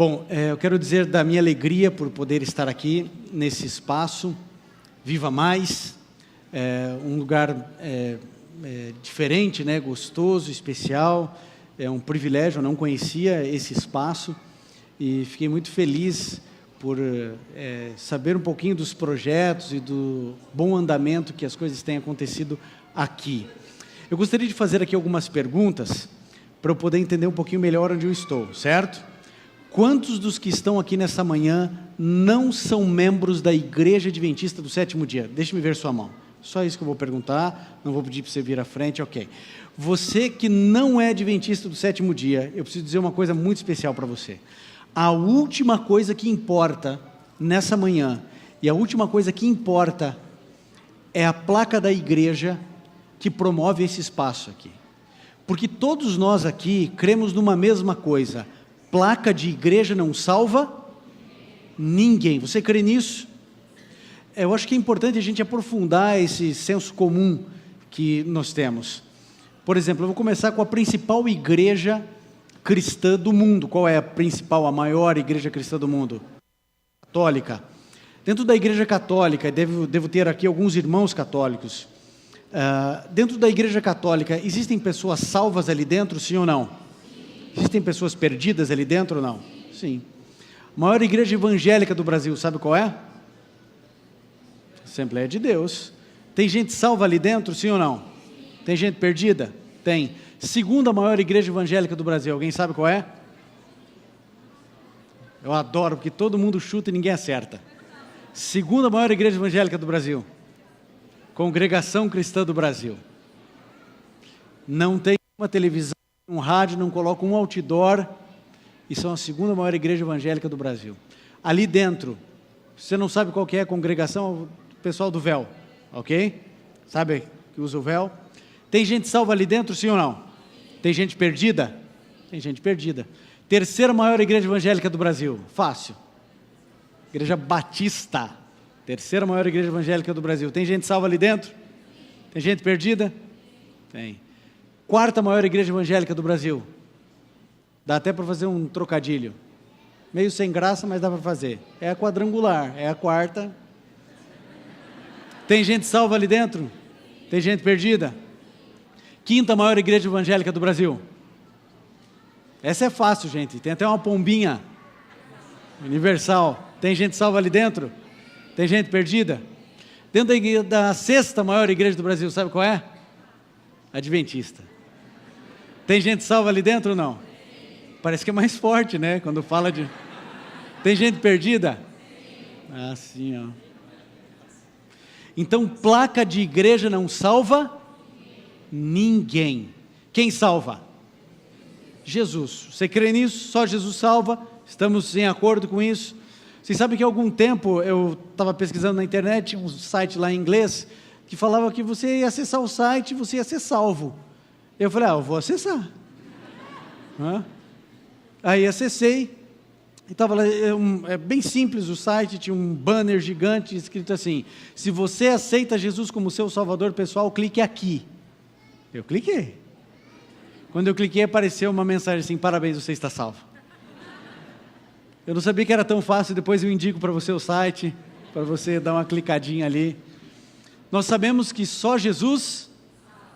Bom, eu quero dizer da minha alegria por poder estar aqui nesse espaço, Viva Mais, um lugar diferente, né, gostoso, especial, é um privilégio, eu não conhecia esse espaço e fiquei muito feliz por saber um pouquinho dos projetos e do bom andamento que as coisas têm acontecido aqui. Eu gostaria de fazer aqui algumas perguntas para eu poder entender um pouquinho melhor onde eu estou, certo? Quantos dos que estão aqui nessa manhã não são membros da Igreja Adventista do Sétimo Dia? Deixe-me ver sua mão. Só isso que eu vou perguntar, não vou pedir para você vir à frente, ok. Você que não é Adventista do Sétimo Dia, eu preciso dizer uma coisa muito especial para você. A última coisa que importa nessa manhã, e a última coisa que importa é a placa da igreja que promove esse espaço aqui. Porque todos nós aqui cremos numa mesma coisa: placa de igreja não salva ninguém. Você crê nisso? Eu acho que é importante a gente aprofundar esse senso comum que nós temos. Por exemplo, eu vou começar com a principal igreja cristã do mundo. Qual é a principal, a maior igreja cristã do mundo? Católica. Dentro da igreja católica, devo ter aqui alguns irmãos católicos. Dentro da igreja católica, existem pessoas salvas ali dentro, sim ou não? Existem pessoas perdidas ali dentro ou não? Sim. A maior igreja evangélica do Brasil, sabe qual é? Assembleia de Deus. Tem gente salva ali dentro, sim ou não? Tem gente perdida? Tem. Segunda maior igreja evangélica do Brasil, alguém sabe qual é? Eu adoro, porque todo mundo chuta e ninguém acerta. Segunda maior igreja evangélica do Brasil. Congregação Cristã do Brasil. Não tem uma televisão, um rádio, não coloca um outdoor, e são a segunda maior igreja evangélica do Brasil. Ali dentro, você não sabe qual que é a congregação, o pessoal do véu, ok? Sabe que usa o véu? Tem gente salva ali dentro, sim ou não? Tem gente perdida? Tem gente perdida. Terceira maior igreja evangélica do Brasil, fácil. Igreja Batista, terceira maior igreja evangélica do Brasil. Tem gente salva ali dentro? Tem gente perdida? Tem. Quarta maior igreja evangélica do Brasil. Dá até para fazer um trocadilho. Meio sem graça, mas dá para fazer. É a quadrangular, é a quarta. Tem gente salva ali dentro? Tem gente perdida? Quinta maior igreja evangélica do Brasil. Essa é fácil, gente. Tem até uma pombinha universal. Tem gente salva ali dentro? Tem gente perdida? Dentro da sexta maior igreja do Brasil, sabe qual é? Adventista. Tem gente salva ali dentro ou não? Parece que é mais forte, né? Quando fala de... Tem gente perdida? Ah, sim, ó. Então, placa de igreja não salva ninguém. Quem salva? Jesus. Você crê nisso? Só Jesus salva? Estamos em acordo com isso? Vocês sabem que há algum tempo eu estava pesquisando na internet, um site lá em inglês, que falava que você ia acessar o site e você ia ser salvo. Eu falei, eu vou acessar. Aí acessei, e estava lá, é bem simples o site, tinha um banner gigante escrito assim: se você aceita Jesus como seu salvador pessoal, clique aqui. Eu cliquei. Quando eu cliquei, apareceu uma mensagem assim: parabéns, você está salvo. Eu não sabia que era tão fácil. Depois eu indico para você o site, para você dar uma clicadinha ali. Nós sabemos que só Jesus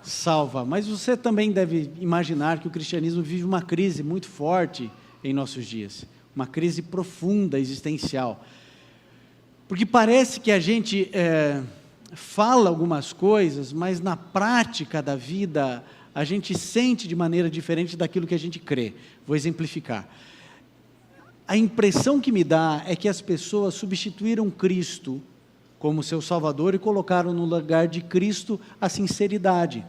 salva, mas você também deve imaginar que o cristianismo vive uma crise muito forte em nossos dias, uma crise profunda, existencial, porque parece que a gente fala algumas coisas, mas na prática da vida a gente sente de maneira diferente daquilo que a gente crê. Vou exemplificar. A impressão que me dá é que as pessoas substituíram Cristo como seu Salvador e colocaram no lugar de Cristo a sinceridade.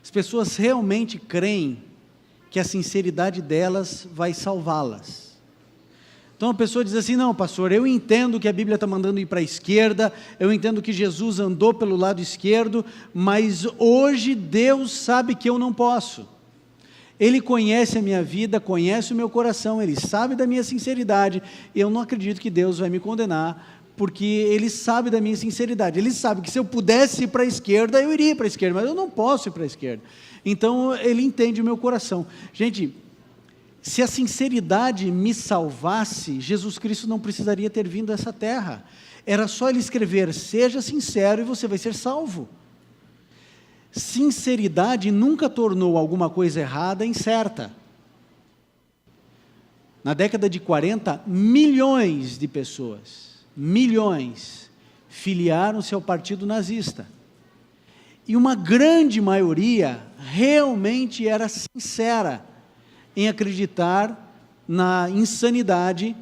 As pessoas realmente creem que a sinceridade delas vai salvá-las. Então a pessoa diz assim: não, pastor, eu entendo que a Bíblia está mandando ir para a esquerda, eu entendo que Jesus andou pelo lado esquerdo, mas hoje Deus sabe que eu não posso. Ele conhece a minha vida, conhece o meu coração, Ele sabe da minha sinceridade, eu não acredito que Deus vai me condenar, porque Ele sabe da minha sinceridade. Ele sabe que se eu pudesse ir para a esquerda, eu iria para a esquerda, mas eu não posso ir para a esquerda. Então Ele entende o meu coração. Gente, Se a sinceridade me salvasse, Jesus Cristo não precisaria ter vindo a essa terra. Era só ele escrever: seja sincero e você vai ser salvo. Sinceridade nunca tornou alguma coisa errada incerta. Na década de 40, milhões de pessoas, filiaram-se ao partido nazista. E uma grande maioria realmente era sincera em acreditar na insanidade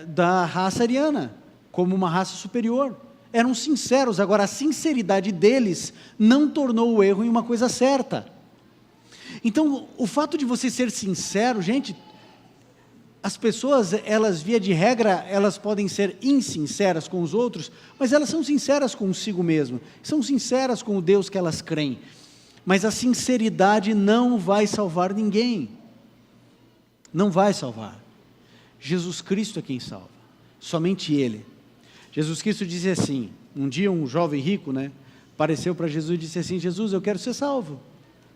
da raça ariana, como uma raça superior. Eram sinceros. Agora, a sinceridade deles não tornou o erro em uma coisa certa. Então, o fato de você ser sincero, gente, as pessoas, elas via de regra, elas podem ser insinceras com os outros, mas elas são sinceras consigo mesmas, são sinceras com o Deus que elas creem. Mas a sinceridade não vai salvar ninguém. Não vai salvar. Jesus Cristo é quem salva, somente Ele. Jesus Cristo disse assim, um dia um jovem rico, apareceu para Jesus e disse assim: Jesus, eu quero ser salvo.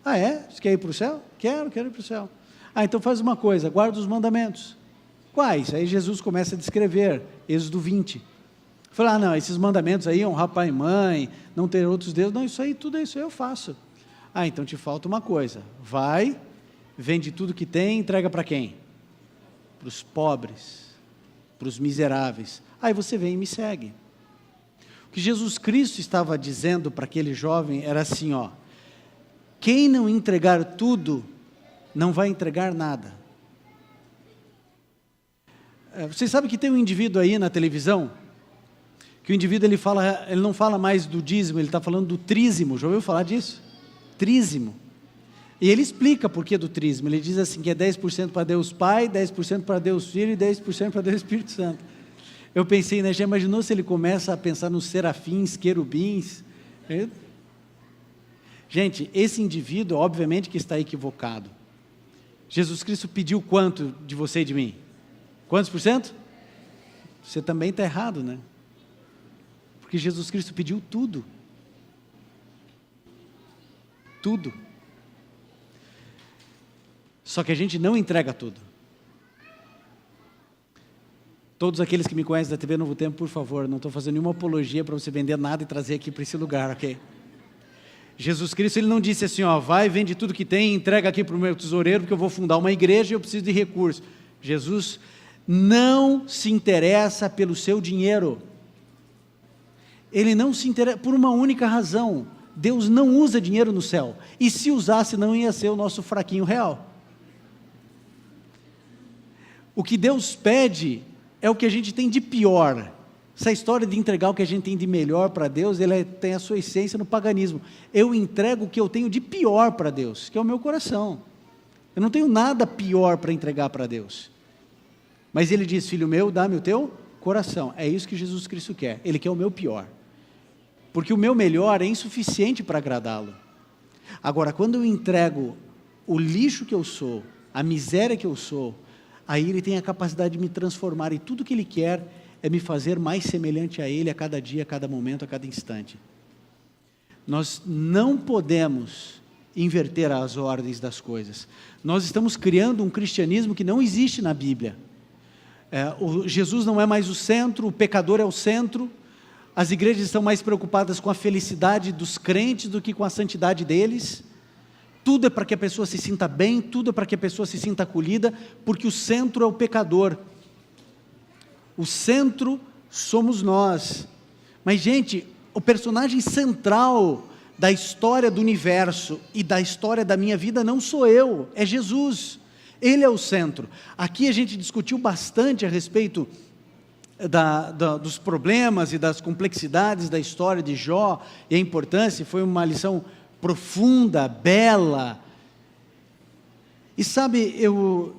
Ah, é? Você quer ir para o céu? Quero ir para o céu. Ah, então faz uma coisa, guarda os mandamentos. Quais? Aí Jesus começa a descrever, Êxodo 20. Fala: não, esses mandamentos aí, honrar pai e mãe, não ter outros deuses, não, isso aí, tudo isso eu faço. Ah, então te falta uma coisa, vai, vende tudo que tem, entrega para quem? Para os pobres, para os miseráveis. Aí você vem e me segue. O que Jesus Cristo estava dizendo para aquele jovem era assim, quem não entregar tudo, não vai entregar nada. Vocês sabem que tem um indivíduo aí na televisão, que o indivíduo ele não fala mais do dízimo, ele está falando do trízimo. Já ouviu falar disso? Trízimo. E ele explica por que do trízimo. Ele diz assim que é 10% para Deus Pai, 10% para Deus Filho e 10% para Deus Espírito Santo. Eu pensei, já imaginou se ele começa a pensar nos serafins, querubins? Gente, esse indivíduo, obviamente que está equivocado. Jesus Cristo pediu quanto de você e de mim? Quantos por cento? Você também está errado, Porque Jesus Cristo pediu tudo. Tudo. Só que a gente não entrega tudo. Todos aqueles que me conhecem da TV Novo Tempo, por favor, não estou fazendo nenhuma apologia para você vender nada e trazer aqui para esse lugar, ok? Jesus Cristo, ele não disse assim, vai, vende tudo que tem, entrega aqui para o meu tesoureiro, porque eu vou fundar uma igreja e eu preciso de recursos. Jesus não se interessa pelo seu dinheiro. Ele não se interessa por uma única razão. Deus não usa dinheiro no céu. E se usasse, não ia ser o nosso fraquinho real. O que Deus pede é o que a gente tem de pior. Essa história de entregar o que a gente tem de melhor para Deus, ele tem a sua essência no paganismo. Eu entrego o que eu tenho de pior para Deus, que é o meu coração. Eu não tenho nada pior para entregar para Deus. Mas ele diz: filho meu, dá-me o teu coração. É isso que Jesus Cristo quer. Ele quer o meu pior. Porque o meu melhor é insuficiente para agradá-lo. Agora, quando eu entrego o lixo que eu sou, a miséria que eu sou, aí ele tem a capacidade de me transformar, e tudo que ele quer é me fazer mais semelhante a ele a cada dia, a cada momento, a cada instante. Nós não podemos inverter as ordens das coisas. Nós estamos criando um cristianismo que não existe na Bíblia. Jesus não é mais o centro, o pecador é o centro. As igrejas estão mais preocupadas com a felicidade dos crentes do que com a santidade deles. Tudo é para que a pessoa se sinta bem, tudo é para que a pessoa se sinta acolhida, porque o centro é o pecador. O centro somos nós. Mas, gente, o personagem central da história do universo e da história da minha vida não sou eu, é Jesus. Ele é o centro. Aqui a gente discutiu bastante a respeito dos problemas e das complexidades da história de Jó e a importância. Foi uma lição profunda, bela. E sabe, eu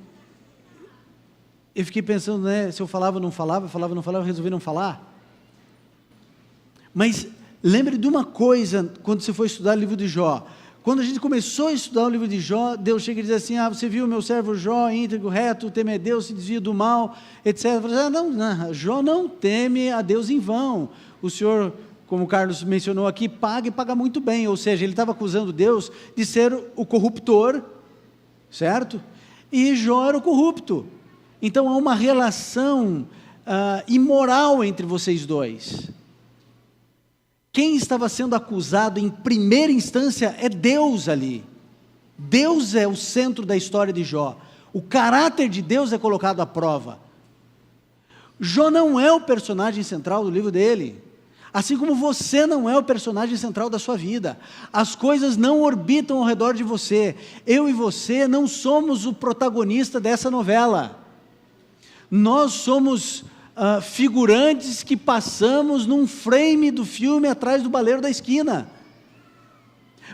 fiquei pensando, se eu falava ou não falava, eu resolvi não falar. Mas lembre de uma coisa, quando você for estudar o livro de Jó. Quando a gente começou a estudar o livro de Jó, Deus chega e diz assim: você viu o meu servo Jó, íntegro, reto, teme a Deus, se desvia do mal, etc. Não, Jó não teme a Deus em vão. O Senhor, como o Carlos mencionou aqui, paga e paga muito bem. Ou seja, ele estava acusando Deus de ser o corruptor, certo? e Jó era o corrupto. Então há uma relação imoral entre vocês dois. Quem estava sendo acusado em primeira instância é Deus ali. Deus é o centro da história de Jó. O caráter de Deus é colocado à prova. Jó não é o personagem central do livro dele, assim como você não é o personagem central da sua vida. As coisas não orbitam ao redor de você. Eu e você não somos o protagonista dessa novela. Nós somos figurantes que passamos num frame do filme atrás do baleiro da esquina.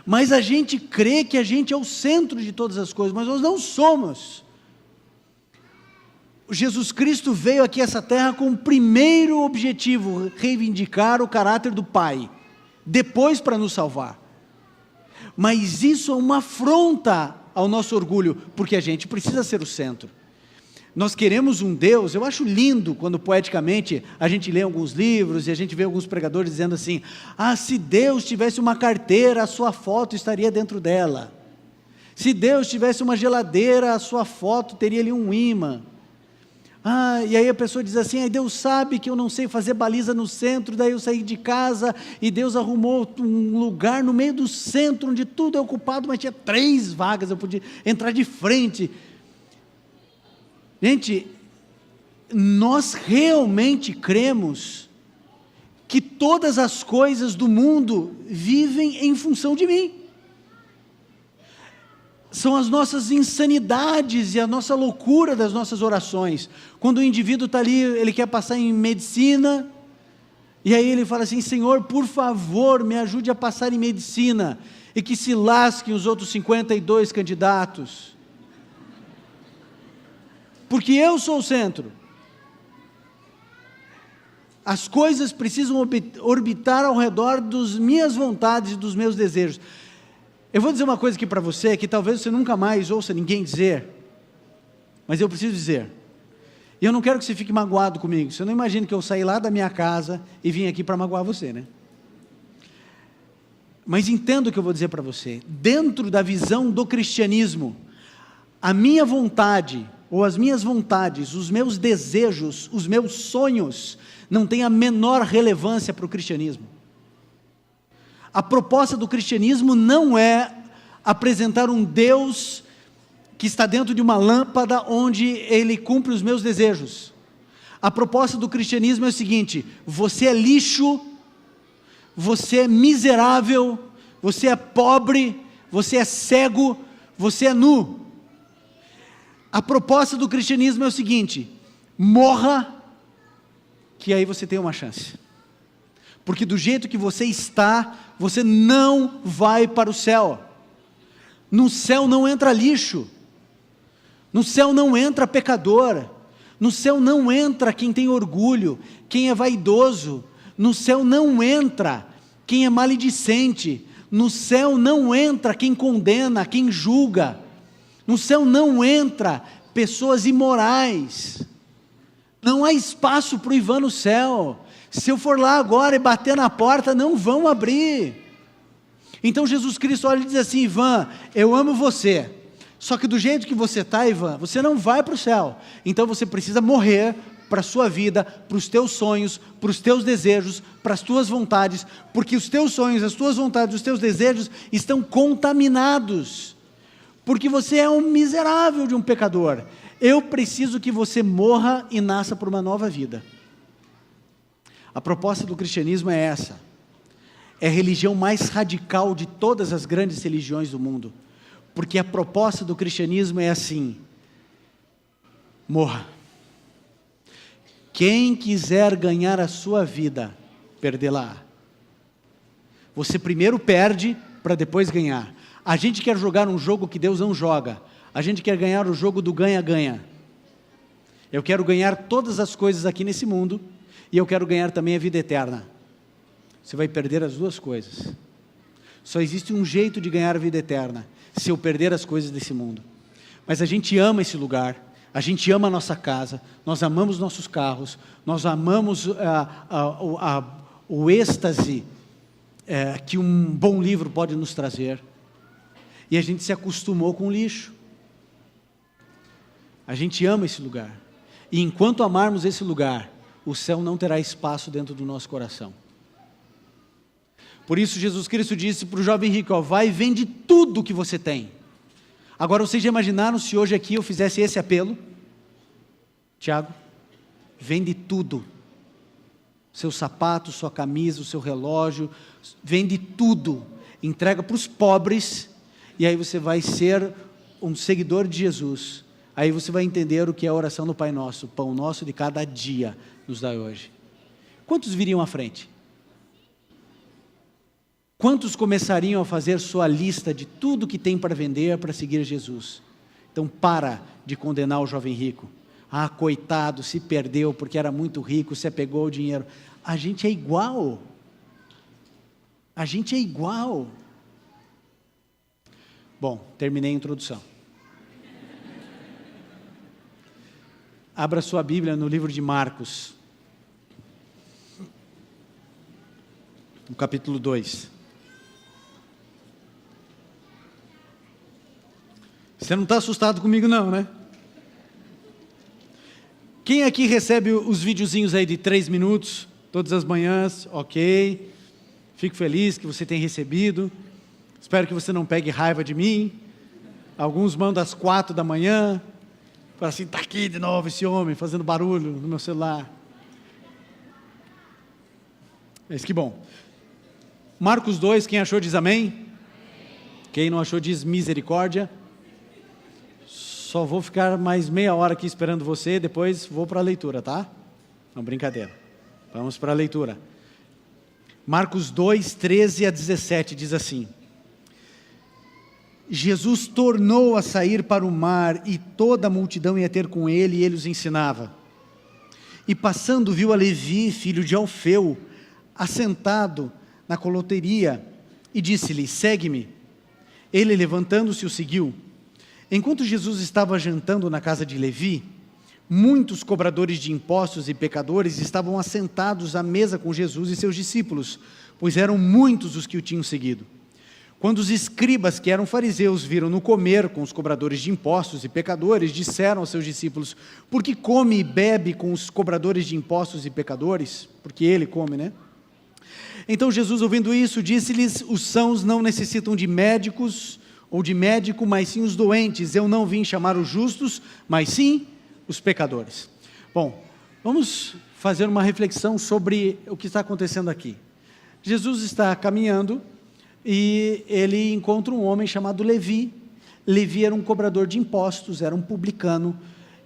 Mas a gente crê que a gente é o centro de todas as coisas, mas nós não somos. Jesus Cristo veio aqui a essa terra com o primeiro objetivo, reivindicar o caráter do Pai, depois para nos salvar. Mas isso é uma afronta ao nosso orgulho, porque a gente precisa ser o centro. Nós queremos um Deus, eu acho lindo quando poeticamente a gente lê alguns livros e a gente vê alguns pregadores dizendo assim: se Deus tivesse uma carteira, a sua foto estaria dentro dela. Se Deus tivesse uma geladeira, a sua foto teria ali um ímã. E aí a pessoa diz assim: Deus sabe que eu não sei fazer baliza no centro, daí eu saí de casa e Deus arrumou um lugar no meio do centro, onde tudo é ocupado, mas tinha 3 vagas, eu podia entrar de frente. Gente, nós realmente cremos que todas as coisas do mundo vivem em função de mim. São as nossas insanidades e a nossa loucura das nossas orações. Quando o indivíduo está ali, ele quer passar em medicina, e aí ele fala assim: Senhor, por favor, me ajude a passar em medicina, e que se lasquem os outros 52 candidatos, porque eu sou o centro. As coisas precisam orbitar ao redor das minhas vontades e dos meus desejos. Eu vou dizer uma coisa aqui para você, que talvez você nunca mais ouça ninguém dizer, mas eu preciso dizer, e eu não quero que você fique magoado comigo. Você não imagina que eu saí lá da minha casa e vim aqui para magoar você, né? Mas entenda o que eu vou dizer para você. Dentro da visão do cristianismo, a minha vontade, ou as minhas vontades, os meus desejos, os meus sonhos, não têm a menor relevância para o cristianismo. A proposta do cristianismo não é apresentar um Deus que está dentro de uma lâmpada onde Ele cumpre os meus desejos. A proposta do cristianismo é o seguinte: você é lixo, você é miserável, você é pobre, você é cego, você é nu. A proposta do cristianismo é o seguinte: morra, que aí você tem uma chance. Porque do jeito que você está, você não vai para o céu. No céu não entra lixo, no céu não entra pecador, no céu não entra quem tem orgulho, quem é vaidoso, no céu não entra quem é maledicente, no céu não entra quem condena, quem julga, no céu não entra pessoas imorais. Não há espaço para o Ivan no céu. Se eu for lá agora e bater na porta, não vão abrir. Então Jesus Cristo olha e diz assim: Ivan, eu amo você, só que do jeito que você está, Ivan, você não vai para o céu. Então você precisa morrer para a sua vida, para os teus sonhos, para os teus desejos, para as tuas vontades, porque os teus sonhos, as tuas vontades, os teus desejos estão contaminados, porque você é um miserável de um pecador. Eu preciso que você morra e nasça por uma nova vida. A proposta do cristianismo é essa. É a religião mais radical de todas as grandes religiões do mundo, porque a proposta do cristianismo é assim: morra. Quem quiser ganhar a sua vida, perdê-la. Você primeiro perde, para depois ganhar. A gente quer jogar um jogo que Deus não joga. A gente quer ganhar o jogo do ganha-ganha. Eu quero ganhar todas as coisas aqui nesse mundo, e eu quero ganhar também a vida eterna. Você vai perder as duas coisas. Só existe um jeito de ganhar a vida eterna: se eu perder as coisas desse mundo. Mas a gente ama esse lugar, a gente ama a nossa casa, nós amamos nossos carros, nós amamos o êxtase que um bom livro pode nos trazer, e a gente se acostumou com o lixo. A gente ama esse lugar. E enquanto amarmos esse lugar, o céu não terá espaço dentro do nosso coração. Por isso Jesus Cristo disse para o jovem rico, vai e vende tudo que você tem. Agora vocês já imaginaram se hoje aqui eu fizesse esse apelo? Tiago, vende tudo. Seu sapato, sua camisa, o seu relógio, vende tudo. Entrega para os pobres, e aí você vai ser um seguidor de Jesus. Aí você vai entender o que é a oração do Pai Nosso, o pão nosso de cada dia nos dá hoje. Quantos viriam à frente? Quantos começariam a fazer sua lista de tudo que tem para vender para seguir Jesus? Então para de condenar o jovem rico. Coitado, se perdeu porque era muito rico, se apegou ao dinheiro. A gente é igual. A gente é igual. Bom, terminei a introdução. Abra sua Bíblia no livro de Marcos, no capítulo 2. Você não está assustado comigo não, né? Quem aqui recebe os videozinhos aí de 3 minutos, todas as manhãs? Ok, fico feliz que você tenha recebido, espero que você não pegue raiva de mim. Alguns mandam às 4 da manhã, fala assim, está aqui de novo esse homem, fazendo barulho no meu celular. Mas que bom. Marcos 2, quem achou diz amém? Quem não achou diz misericórdia. Só vou ficar mais meia hora aqui esperando você, depois vou para a leitura, tá? Não, brincadeira. Vamos para a leitura. Marcos 2, 13 a 17 diz assim: Jesus tornou a sair para o mar e toda a multidão ia ter com ele e ele os ensinava. E passando viu a Levi, filho de Alfeu, assentado na coloteria e disse-lhe, segue-me. Ele levantando-se o seguiu. Enquanto Jesus estava jantando na casa de Levi, muitos cobradores de impostos e pecadores estavam assentados à mesa com Jesus e seus discípulos, pois eram muitos os que o tinham seguido. Quando os escribas, que eram fariseus, viram-no comer com os cobradores de impostos e pecadores, disseram aos seus discípulos, por que come e bebe com os cobradores de impostos e pecadores? Porque ele come, né? Então Jesus, ouvindo isso, disse-lhes, os sãos não necessitam de médicos ou de médico, mas sim os doentes. Eu não vim chamar os justos, mas sim os pecadores. Bom, vamos fazer uma reflexão sobre o que está acontecendo aqui. Jesus está caminhando e ele encontra um homem chamado Levi. Levi era um cobrador de impostos, era um publicano,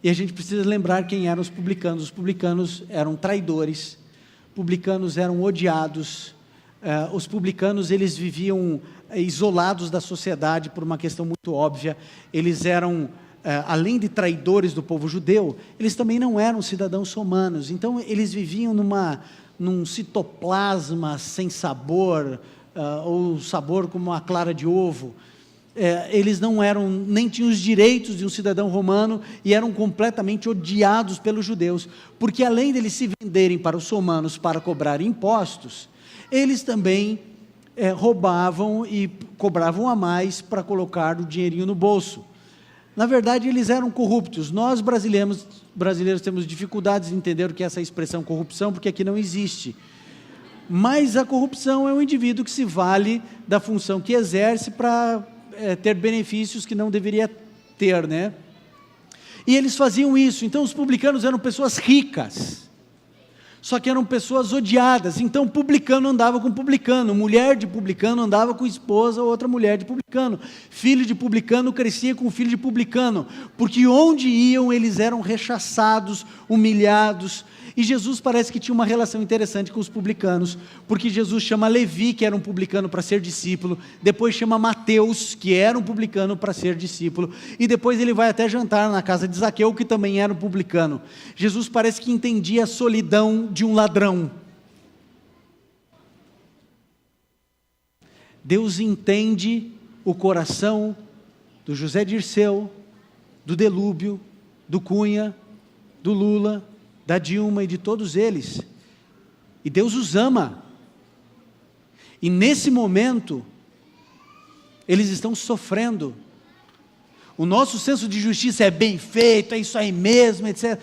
e a gente precisa lembrar quem eram os publicanos. Os publicanos eram traidores, publicanos eram odiados, os publicanos eles viviam isolados da sociedade por uma questão muito óbvia. Eles eram, além de traidores do povo judeu, eles também não eram cidadãos romanos, então eles viviam num citoplasma sem sabor, ou sabor como uma clara de ovo. Eles não eram, nem tinham os direitos de um cidadão romano e eram completamente odiados pelos judeus, porque além de eles se venderem para os romanos para cobrar impostos, eles também roubavam e cobravam a mais para colocar o dinheirinho no bolso. Na verdade, eles eram corruptos. Nós brasileiros temos dificuldades em entender o que é essa expressão corrupção, porque aqui não existe. Mas a corrupção é um indivíduo que se vale da função que exerce para ter benefícios que não deveria ter, né? E eles faziam isso. Então os publicanos eram pessoas ricas, só que eram pessoas odiadas. Então publicano andava com publicano, mulher de publicano andava com esposa ou outra mulher de publicano, filho de publicano crescia com filho de publicano, porque onde iam eles eram rechaçados, humilhados. E Jesus parece que tinha uma relação interessante com os publicanos, porque Jesus chama Levi, que era um publicano, para ser discípulo, depois chama Mateus, que era um publicano, para ser discípulo, e depois ele vai até jantar na casa de Zaqueu, que também era um publicano. Jesus parece que entendia a solidão de um ladrão. Deus entende o coração do José Dirceu, do Delúbio, do Cunha, do Lula, da Dilma e de todos eles, e Deus os ama, e nesse momento, eles estão sofrendo. o nosso senso de justiça é bem feito, é isso aí mesmo, etc.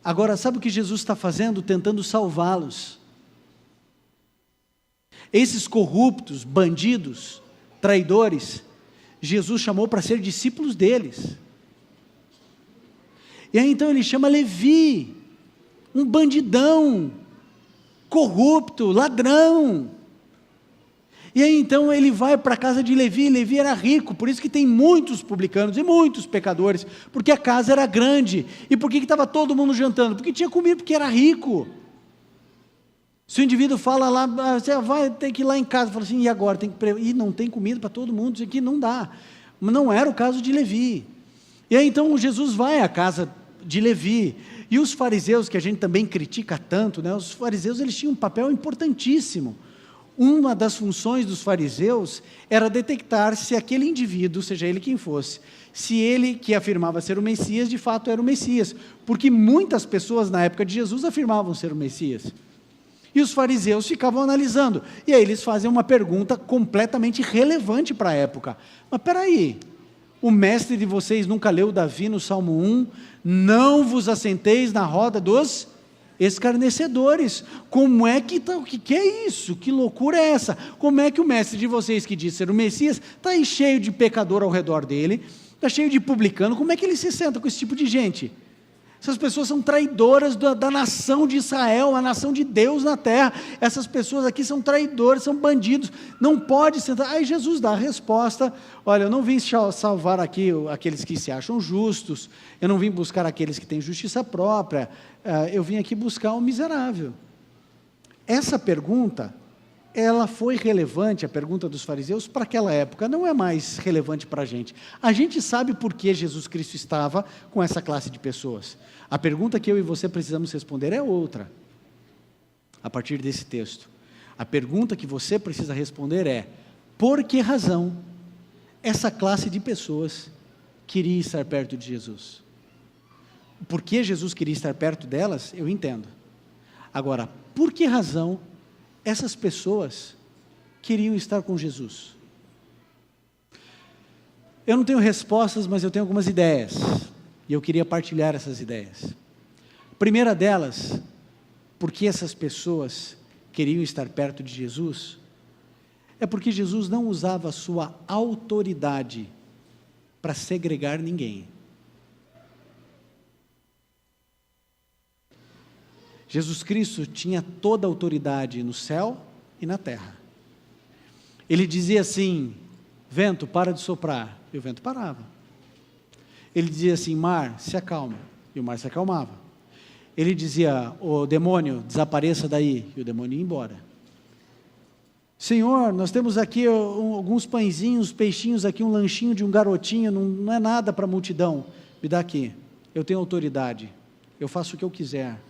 Agora, sabe o que Jesus está fazendo? Tentando salvá-los. Esses corruptos, bandidos, traidores, Jesus chamou para ser discípulos deles. E aí então ele chama Levi, um bandidão, corrupto, ladrão. E aí então ele vai para a casa de Levi. Levi era rico, por isso que tem muitos publicanos e muitos pecadores, porque a casa era grande. E por que estava todo mundo jantando? Porque tinha comida, porque era rico. Se o indivíduo fala lá, você vai ter que ir lá em casa, fala assim, e agora? E não tem comida para todo mundo, isso aqui não dá. Mas não era o caso de Levi. E aí então Jesus vai à casa de Levi. E os fariseus, que a gente também critica tanto, né? Os fariseus eles tinham um papel importantíssimo. Uma das funções dos fariseus era detectar se aquele indivíduo, seja ele quem fosse, se ele que afirmava ser o Messias, de fato era o Messias. Porque muitas pessoas na época de Jesus afirmavam ser o Messias. E os fariseus ficavam analisando. E aí eles fazem uma pergunta completamente relevante para a época. Mas espera aí, o mestre de vocês nunca leu Davi no Salmo 1? Não vos assenteis na roda dos escarnecedores. Como é que está? O que é isso? Que loucura é essa? Como é que o mestre de vocês, que diz ser o Messias, está aí cheio de pecador ao redor dele, está cheio de publicano? Como é que ele se senta com esse tipo de gente? Essas pessoas são traidoras da nação de Israel, a nação de Deus na terra. Essas pessoas aqui são traidores, são bandidos, não pode sentar. Aí Jesus dá a resposta: olha, eu não vim salvar aqui aqueles que se acham justos, eu não vim buscar aqueles que têm justiça própria, eu vim aqui buscar um miserável. Essa pergunta, ela foi relevante, a pergunta dos fariseus, para aquela época, não é mais relevante para a gente. A gente sabe por que Jesus Cristo estava com essa classe de pessoas. A pergunta que eu e você precisamos responder é outra, a partir desse texto. A pergunta que você precisa responder é: por que razão essa classe de pessoas queria estar perto de Jesus? Por que Jesus queria estar perto delas, eu entendo. Agora, por que razão essas pessoas queriam estar com Jesus? Eu não tenho respostas, mas eu tenho algumas ideias, e eu queria partilhar essas ideias. A primeira delas, por que essas pessoas queriam estar perto de Jesus, é porque Jesus não usava a sua autoridade para segregar ninguém. Jesus Cristo tinha toda a autoridade no céu e na terra. Ele dizia assim: vento, para de soprar, e o vento parava. Ele dizia assim: mar, se acalma, e o mar se acalmava. Ele dizia: o demônio, desapareça daí, e o demônio ia embora. Senhor, nós temos aqui alguns pãezinhos, peixinhos aqui, um lanchinho de um garotinho, não é nada para a multidão, me dá aqui, eu tenho autoridade, eu faço o que eu quiser.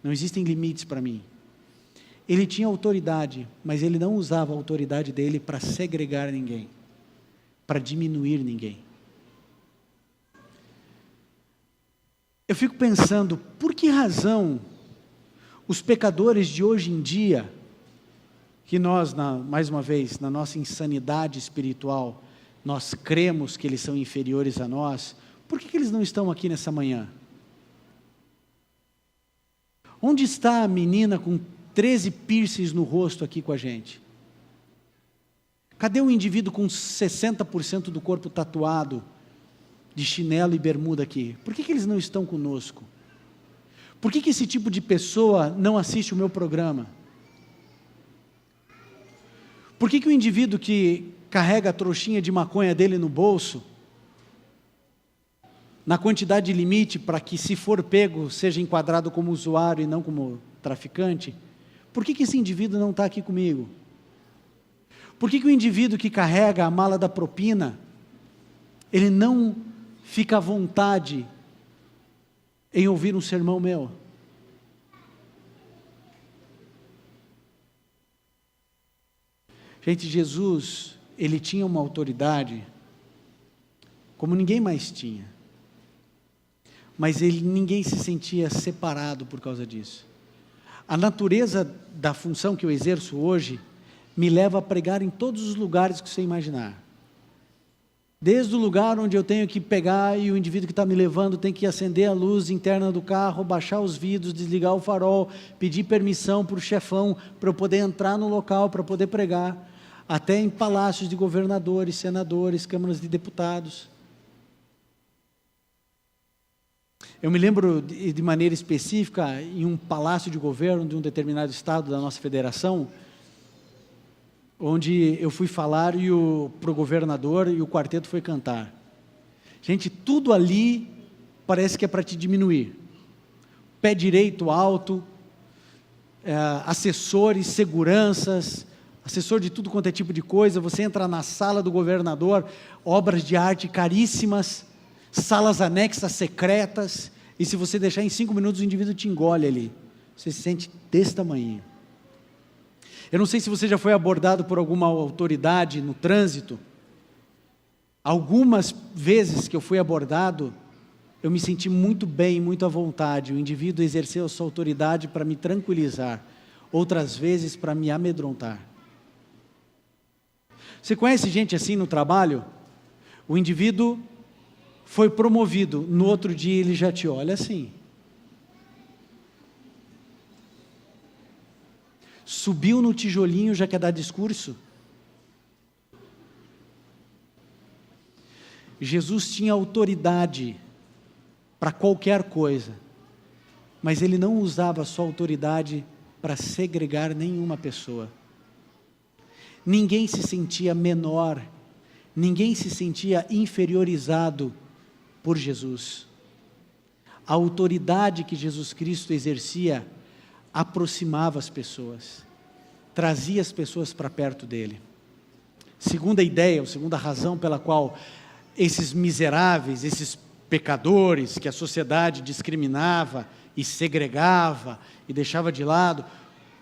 Não existem limites para mim. Ele tinha autoridade, mas ele não usava a autoridade dele para segregar ninguém, para diminuir ninguém. Eu fico pensando, por que razão os pecadores de hoje em dia, que nós, mais uma vez, na nossa insanidade espiritual, nós cremos que eles são inferiores a nós, por que eles não estão aqui nessa manhã? Onde está a menina com 13 piercings no rosto aqui com a gente? Cadê o indivíduo com 60% do corpo tatuado, de chinelo e bermuda aqui? Por que eles não estão conosco? Por que esse tipo de pessoa não assiste o meu programa? Por que o indivíduo que carrega a trouxinha de maconha dele no bolso, na quantidade limite para que, se for pego, seja enquadrado como usuário e não como traficante, por que esse indivíduo não está aqui comigo? Por que o indivíduo que carrega a mala da propina, ele não fica à vontade em ouvir um sermão meu? Gente, Jesus, ele tinha uma autoridade como ninguém mais tinha. Mas ninguém se sentia separado por causa disso. A natureza da função que eu exerço hoje me leva a pregar em todos os lugares que você imaginar. Desde o lugar onde eu tenho que pegar e o indivíduo que está me levando tem que acender a luz interna do carro, baixar os vidros, desligar o farol, pedir permissão para o chefão para eu poder entrar no local, para poder pregar, até em palácios de governadores, senadores, câmaras de deputados. Eu me lembro de maneira específica, em um palácio de governo de um determinado estado da nossa federação, onde eu fui falar para o governador e o quarteto foi cantar. Gente, tudo ali parece que é para te diminuir. Pé direito alto, assessores, seguranças, assessor de tudo quanto é tipo de coisa. Você entra na sala do governador, obras de arte caríssimas, salas anexas secretas, e se você deixar em 5 minutos o indivíduo te engole ali. Você se sente desse tamanho. Eu não sei se você já foi abordado por alguma autoridade no trânsito. Algumas vezes que eu fui abordado, eu me senti muito bem, muito à vontade. O indivíduo exerceu a sua autoridade para me tranquilizar, outras vezes para me amedrontar. Você conhece gente assim no trabalho? O indivíduo foi promovido, no outro dia ele já te olha assim. Subiu no tijolinho, já quer dar discurso. Jesus tinha autoridade para qualquer coisa, mas ele não usava a sua autoridade para segregar nenhuma pessoa. Ninguém se sentia menor, ninguém se sentia inferiorizado por Jesus. A autoridade que Jesus Cristo exercia aproximava as pessoas, trazia as pessoas para perto dele. Segunda ideia, ou segunda razão pela qual esses miseráveis, esses pecadores que a sociedade discriminava e segregava e deixava de lado,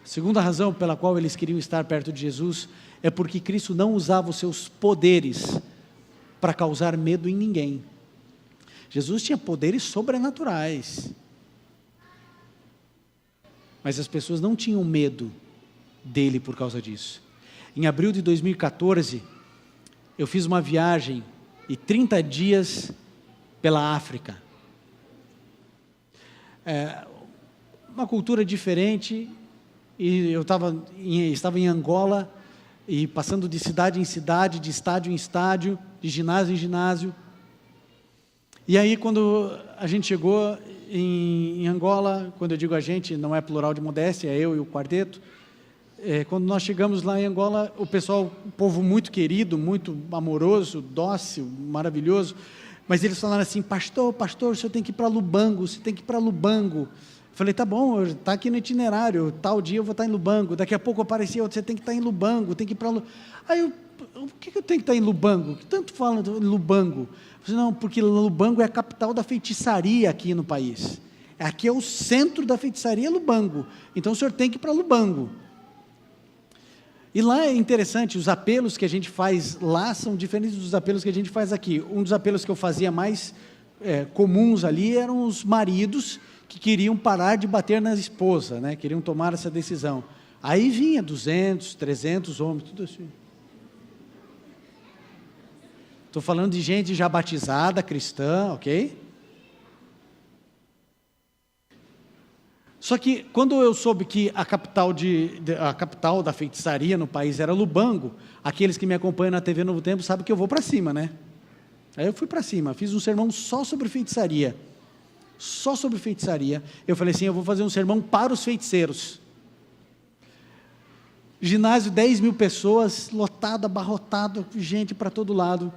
segunda razão pela qual eles queriam estar perto de Jesus é porque Cristo não usava os seus poderes para causar medo em ninguém. Jesus tinha poderes sobrenaturais, mas as pessoas não tinham medo dele por causa disso. Em abril de 2014, eu fiz uma viagem de 30 dias pela África. Uma cultura diferente, e eu estava em Angola, e passando de cidade em cidade, de estádio em estádio, de ginásio em ginásio. E aí, quando a gente chegou em Angola, quando eu digo a gente, não é plural de modéstia, é eu e o quarteto. Quando nós chegamos lá em Angola, o pessoal, um povo muito querido, muito amoroso, dócil, maravilhoso, mas eles falaram assim: pastor, o senhor tem que ir para Lubango, você tem que ir para Lubango. Eu falei: tá bom, está aqui no itinerário, tal dia eu vou estar em Lubango. Daqui a pouco aparecia outro: você tem que estar em Lubango, tem que ir para Lubango. Aí por que eu tenho que estar em Lubango? Que tanto falam de Lubango? Eu falei: não, porque Lubango é a capital da feitiçaria aqui no país. Aqui é o centro da feitiçaria, Lubango. Então o senhor tem que ir para Lubango. E lá é interessante, os apelos que a gente faz lá são diferentes dos apelos que a gente faz aqui. Um dos apelos que eu fazia mais comuns ali eram os maridos que queriam parar de bater na esposa, né? Queriam tomar essa decisão. Aí vinha 200, 300 homens, tudo assim. Estou falando de gente já batizada, cristã, ok? Só que quando eu soube que a capital da feitiçaria no país era Lubango, aqueles que me acompanham na TV Novo Tempo sabem que eu vou para cima, né? Aí eu fui para cima, fiz um sermão só sobre feitiçaria. Só sobre feitiçaria. Eu falei assim: eu vou fazer um sermão para os feiticeiros. Ginásio, 10 mil pessoas, lotado, abarrotado, gente para todo lado.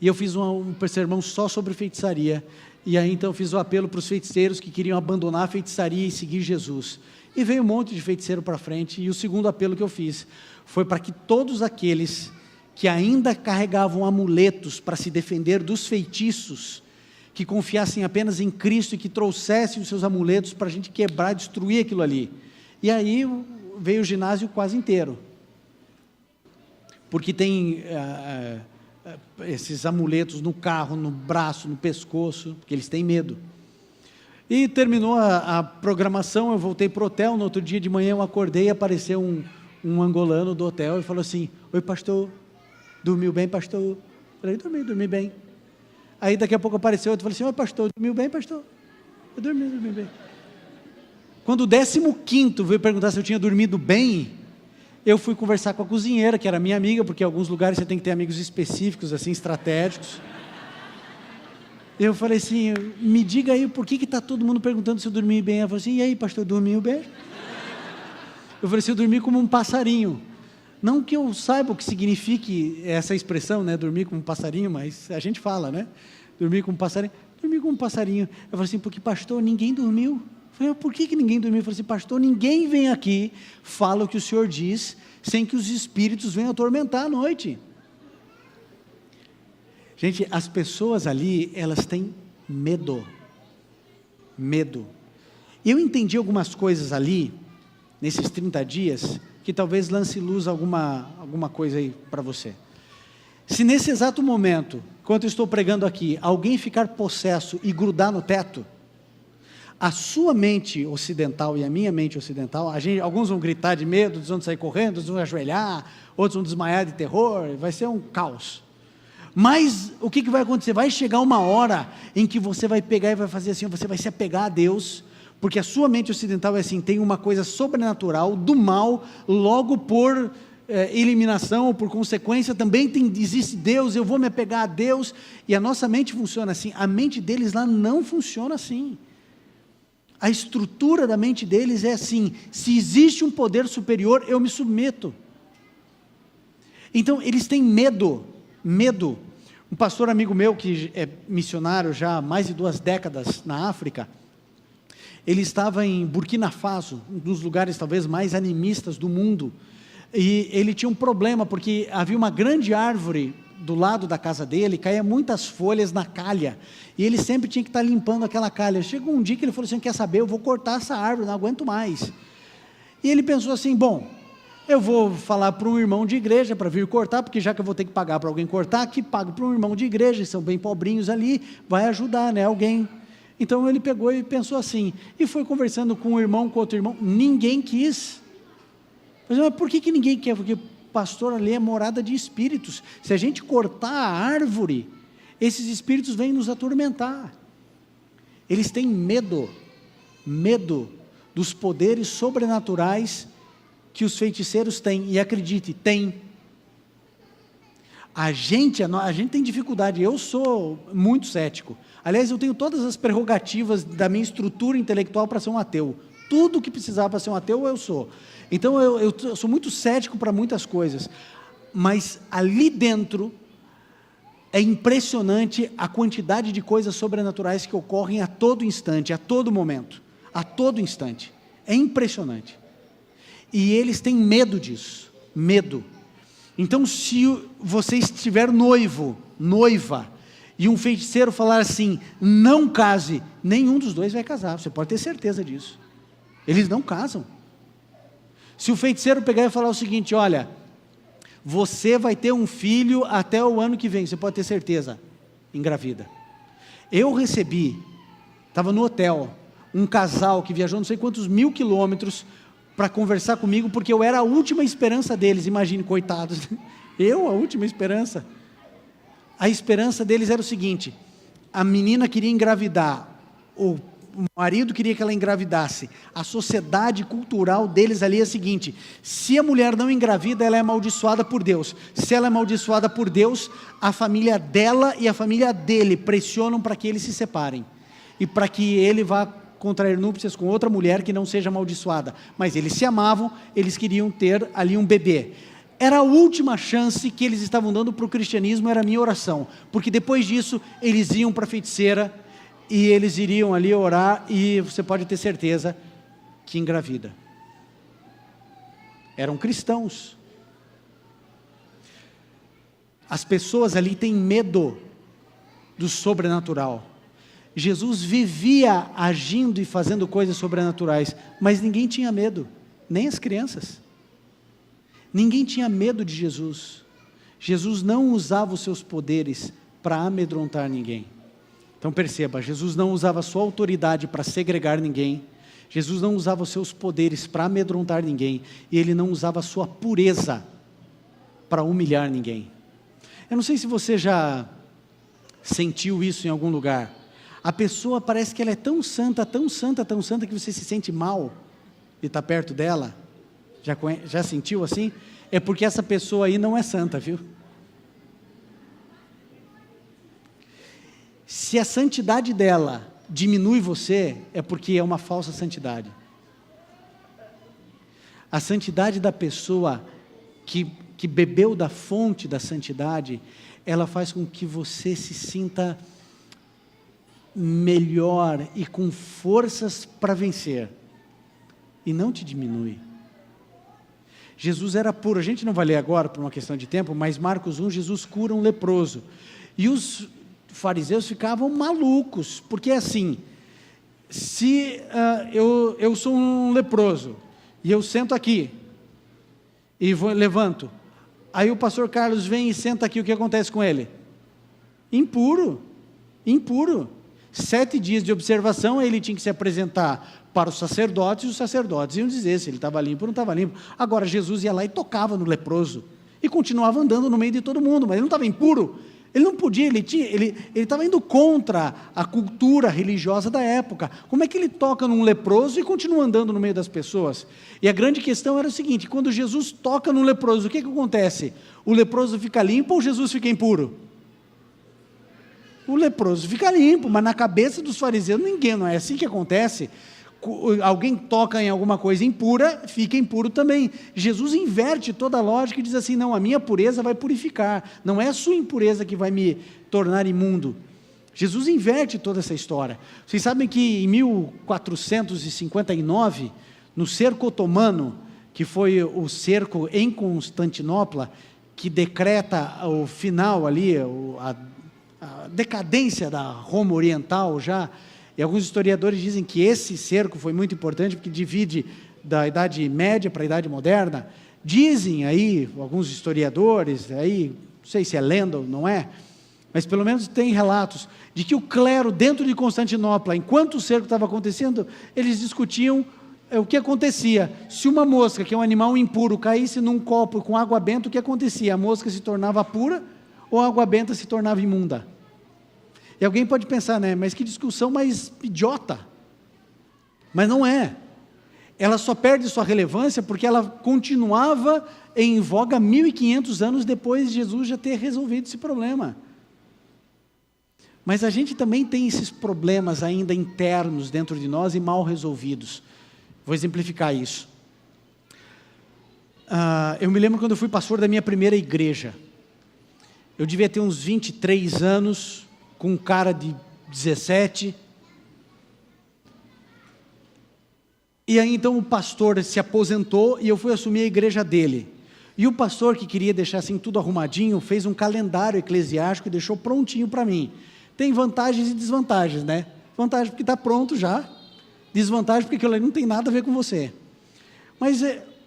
E eu fiz um sermão só sobre feitiçaria. E aí então eu fiz o apelo para os feiticeiros que queriam abandonar a feitiçaria e seguir Jesus. E veio um monte de feiticeiro para frente. E o segundo apelo que eu fiz foi para que todos aqueles que ainda carregavam amuletos para se defender dos feitiços, que confiassem apenas em Cristo e que trouxessem os seus amuletos para a gente quebrar, destruir aquilo ali. E aí veio o ginásio quase inteiro. Porque tem esses amuletos no carro, no braço, no pescoço, porque eles têm medo. E terminou a programação, eu voltei para o hotel. No outro dia de manhã eu acordei e apareceu um angolano do hotel e falou assim: oi pastor, dormiu bem pastor? Falei, dormi bem. Aí daqui a pouco apareceu outro, falei assim, pastor, dormiu bem, pastor? Eu dormi bem. Quando o 15º veio perguntar se eu tinha dormido bem, eu fui conversar com a cozinheira, que era minha amiga, porque em alguns lugares você tem que ter amigos específicos, assim, estratégicos. Eu falei assim, me diga aí, por que está todo mundo perguntando se eu dormi bem? Ela falou assim, e aí, pastor, dormiu bem? Eu falei assim, eu dormi como um passarinho. Não que eu saiba o que signifique essa expressão, né, dormir como um passarinho, mas a gente fala, né, dormir como um passarinho. Dormi como um passarinho. Eu falei assim, porque pastor, ninguém dormiu. Eu falei, por que ninguém dormiu? Eu falei assim, pastor, ninguém vem aqui, fala o que o senhor diz, sem que os espíritos venham atormentar a noite. Gente, as pessoas ali, elas têm medo. Eu entendi algumas coisas ali, nesses 30 dias, que talvez lance luz alguma coisa aí para você. Se nesse exato momento, enquanto eu estou pregando aqui, alguém ficar possesso e grudar no teto, a sua mente ocidental e a minha mente ocidental, alguns vão gritar de medo, outros vão sair correndo, outros vão ajoelhar, outros vão desmaiar de terror, vai ser um caos. Mas o que vai acontecer? Vai chegar uma hora em que você vai pegar e vai fazer assim, você vai se apegar a Deus, porque a sua mente ocidental é assim, tem uma coisa sobrenatural do mal, logo por eliminação ou por consequência também existe Deus, eu vou me apegar a Deus, e a nossa mente funciona assim. A mente deles lá não funciona assim. A estrutura da mente deles é assim, se existe um poder superior, eu me submeto. Então eles têm medo. Um pastor amigo meu, que é missionário já há mais de 2 décadas na África, ele estava em Burkina Faso, um dos lugares talvez mais animistas do mundo, e ele tinha um problema, porque havia uma grande árvore do lado da casa dele, caía muitas folhas na calha, e ele sempre tinha que estar limpando aquela calha. Chegou um dia que ele falou assim, quer saber, eu vou cortar essa árvore, não aguento mais. E ele pensou assim, bom, eu vou falar para um irmão de igreja para vir cortar, porque já que eu vou ter que pagar para alguém cortar, que pague para um irmão de igreja, são bem pobrinhos ali, vai ajudar, né, alguém. Então ele pegou e pensou assim, e foi conversando com um irmão, com outro irmão, ninguém quis. Mas por que ninguém quer? Porque pastor, ali é morada de espíritos, se a gente cortar a árvore, esses espíritos vêm nos atormentar. Eles têm medo dos poderes sobrenaturais que os feiticeiros têm, e acredite, tem. A gente tem dificuldade, eu sou muito cético, aliás eu tenho todas as prerrogativas da minha estrutura intelectual para ser um ateu, tudo que precisava para ser um ateu eu sou, então eu sou muito cético para muitas coisas, mas ali dentro é impressionante a quantidade de coisas sobrenaturais que ocorrem a todo instante, a todo momento, a todo instante, é impressionante, e eles têm medo disso, medo. Então se você estiver noiva, e um feiticeiro falar assim, não case, nenhum dos dois vai casar, você pode ter certeza disso, eles não casam. Se o feiticeiro pegar e falar o seguinte, olha, você vai ter um filho até o ano que vem, você pode ter certeza, engravida. Eu recebi, estava no hotel, um casal que viajou não sei quantos 1000 quilômetros, para conversar comigo, porque eu era a última esperança deles, imagine, coitados, eu a última esperança. A esperança deles era o seguinte, a menina queria engravidar, o marido queria que ela engravidasse, a sociedade cultural deles ali é a seguinte, se a mulher não engravida, ela é amaldiçoada por Deus, se ela é amaldiçoada por Deus, a família dela e a família dele pressionam para que eles se separem, e para que ele vá contrair núpcias com outra mulher que não seja amaldiçoada, mas eles se amavam, eles queriam ter ali um bebê, era a última chance que eles estavam dando para o cristianismo, era a minha oração, porque depois disso, eles iam para a feiticeira, e eles iriam ali orar, e você pode ter certeza, que engravida, eram cristãos, as pessoas ali têm medo do sobrenatural, Jesus vivia agindo e fazendo coisas sobrenaturais, mas ninguém tinha medo, nem as crianças, ninguém tinha medo de Jesus, Jesus não usava os seus poderes para amedrontar ninguém, então perceba, Jesus não usava a sua autoridade para segregar ninguém, Jesus não usava os seus poderes para amedrontar ninguém, e Ele não usava a sua pureza para humilhar ninguém. Eu não sei se você já sentiu isso em algum lugar. A pessoa parece que ela é tão santa, tão santa, tão santa, que você se sente mal de estar perto dela. Já sentiu assim? É porque essa pessoa aí não é santa, viu? Se a santidade dela diminui você, é porque é uma falsa santidade. A santidade da pessoa que bebeu da fonte da santidade, ela faz com que você se sinta melhor e com forças para vencer, e não te diminui. Jesus era puro. A gente não vai ler agora por uma questão de tempo, mas Marcos 1, Jesus cura um leproso, e os fariseus ficavam malucos, porque assim, se eu sou um leproso, e eu sento aqui, e levanto, aí o pastor Carlos vem e senta aqui, o que acontece com ele? Impuro. 7 dias de observação, ele tinha que se apresentar para os sacerdotes, e os sacerdotes iam dizer se ele estava limpo ou não estava limpo. Agora Jesus ia lá e tocava no leproso, e continuava andando no meio de todo mundo, mas ele não estava impuro. Ele não podia, ele estava indo contra a cultura religiosa da época. Como é que ele toca num leproso e continua andando no meio das pessoas? E a grande questão era o seguinte: quando Jesus toca num leproso, o que acontece? O leproso fica limpo ou Jesus fica impuro? O leproso fica limpo, mas na cabeça dos fariseus, não é assim que acontece. Alguém toca em alguma coisa impura, fica impuro também. Jesus inverte toda a lógica e diz assim: não, a minha pureza vai purificar, não é a sua impureza que vai me tornar imundo. Jesus inverte toda essa história. Vocês sabem que em 1459, no cerco otomano, que foi o cerco em Constantinopla, que decreta o final ali, a decadência da Roma Oriental já. E alguns historiadores dizem que esse cerco foi muito importante, porque divide da Idade Média para a Idade Moderna. Dizem aí, alguns historiadores, aí, não sei se é lenda ou não é, mas pelo menos tem relatos, de que o clero dentro de Constantinopla, enquanto o cerco estava acontecendo, eles discutiam o que acontecia. Se uma mosca, que é um animal impuro, caísse num copo com água benta, o que acontecia? A mosca se tornava pura ou a água benta se tornava imunda? E alguém pode pensar, né, mas que discussão mais idiota. Mas não é. Ela só perde sua relevância porque ela continuava em voga 1500 anos depois de Jesus já ter resolvido esse problema. Mas a gente também tem esses problemas ainda internos dentro de nós e mal resolvidos. Vou exemplificar isso. Eu me lembro quando eu fui pastor da minha primeira igreja. Eu devia ter uns 23 anos, com um cara de 17, e aí então o pastor se aposentou e eu fui assumir a igreja dele, e o pastor, que queria deixar assim tudo arrumadinho, fez um calendário eclesiástico e deixou prontinho para mim. Tem vantagens e desvantagens, né? Vantagem porque está pronto já, desvantagem porque aquilo ali não tem nada a ver com você, mas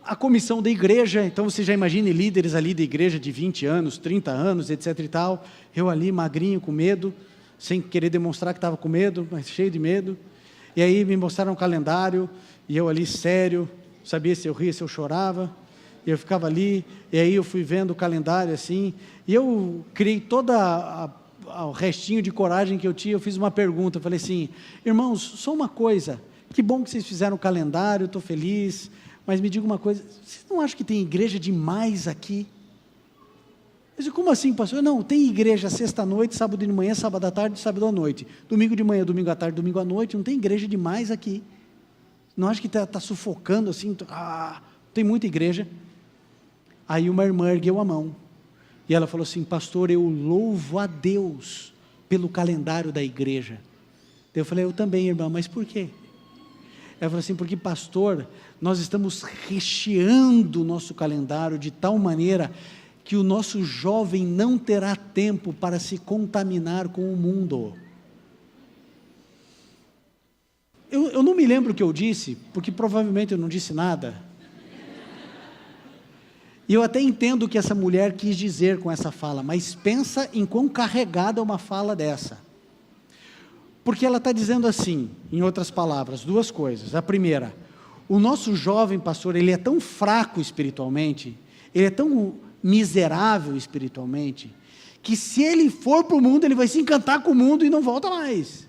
a comissão da igreja, então você já imagine líderes ali da igreja de 20 anos, 30 anos, etc e tal, eu ali magrinho, com medo, sem querer demonstrar que estava com medo, mas cheio de medo, e aí me mostraram um calendário, e eu ali sério, sabia se eu ria, se eu chorava, e eu ficava ali, e aí eu fui vendo o calendário assim, e eu criei toda o restinho de coragem que eu tinha, eu fiz uma pergunta, eu falei assim: irmãos, só uma coisa, que bom que vocês fizeram o calendário, estou feliz, mas me diga uma coisa, vocês não acham que tem igreja demais aqui? Eu disse: como assim, pastor? Não, tem igreja sexta-noite, sábado de manhã, sábado à tarde, sábado à noite, domingo de manhã, domingo à tarde, domingo à noite, não tem igreja demais aqui? Não acha que está sufocando assim? Tem muita igreja. Aí uma irmã ergueu a mão, e ela falou assim: pastor, eu louvo a Deus pelo calendário da igreja. Eu falei: eu também, irmã, mas por quê? Ela falou assim: porque pastor, nós estamos recheando o nosso calendário de tal maneira que o nosso jovem não terá tempo para se contaminar com o mundo. Eu não me lembro o que eu disse, porque provavelmente eu não disse nada. E eu até entendo o que essa mulher quis dizer com essa fala, mas pensa em quão carregada é uma fala dessa. Porque ela está dizendo assim, em outras palavras, duas coisas. A primeira: o nosso jovem pastor, ele é tão fraco espiritualmente, ele é tão miserável espiritualmente, que se ele for para o mundo, ele vai se encantar com o mundo e não volta mais.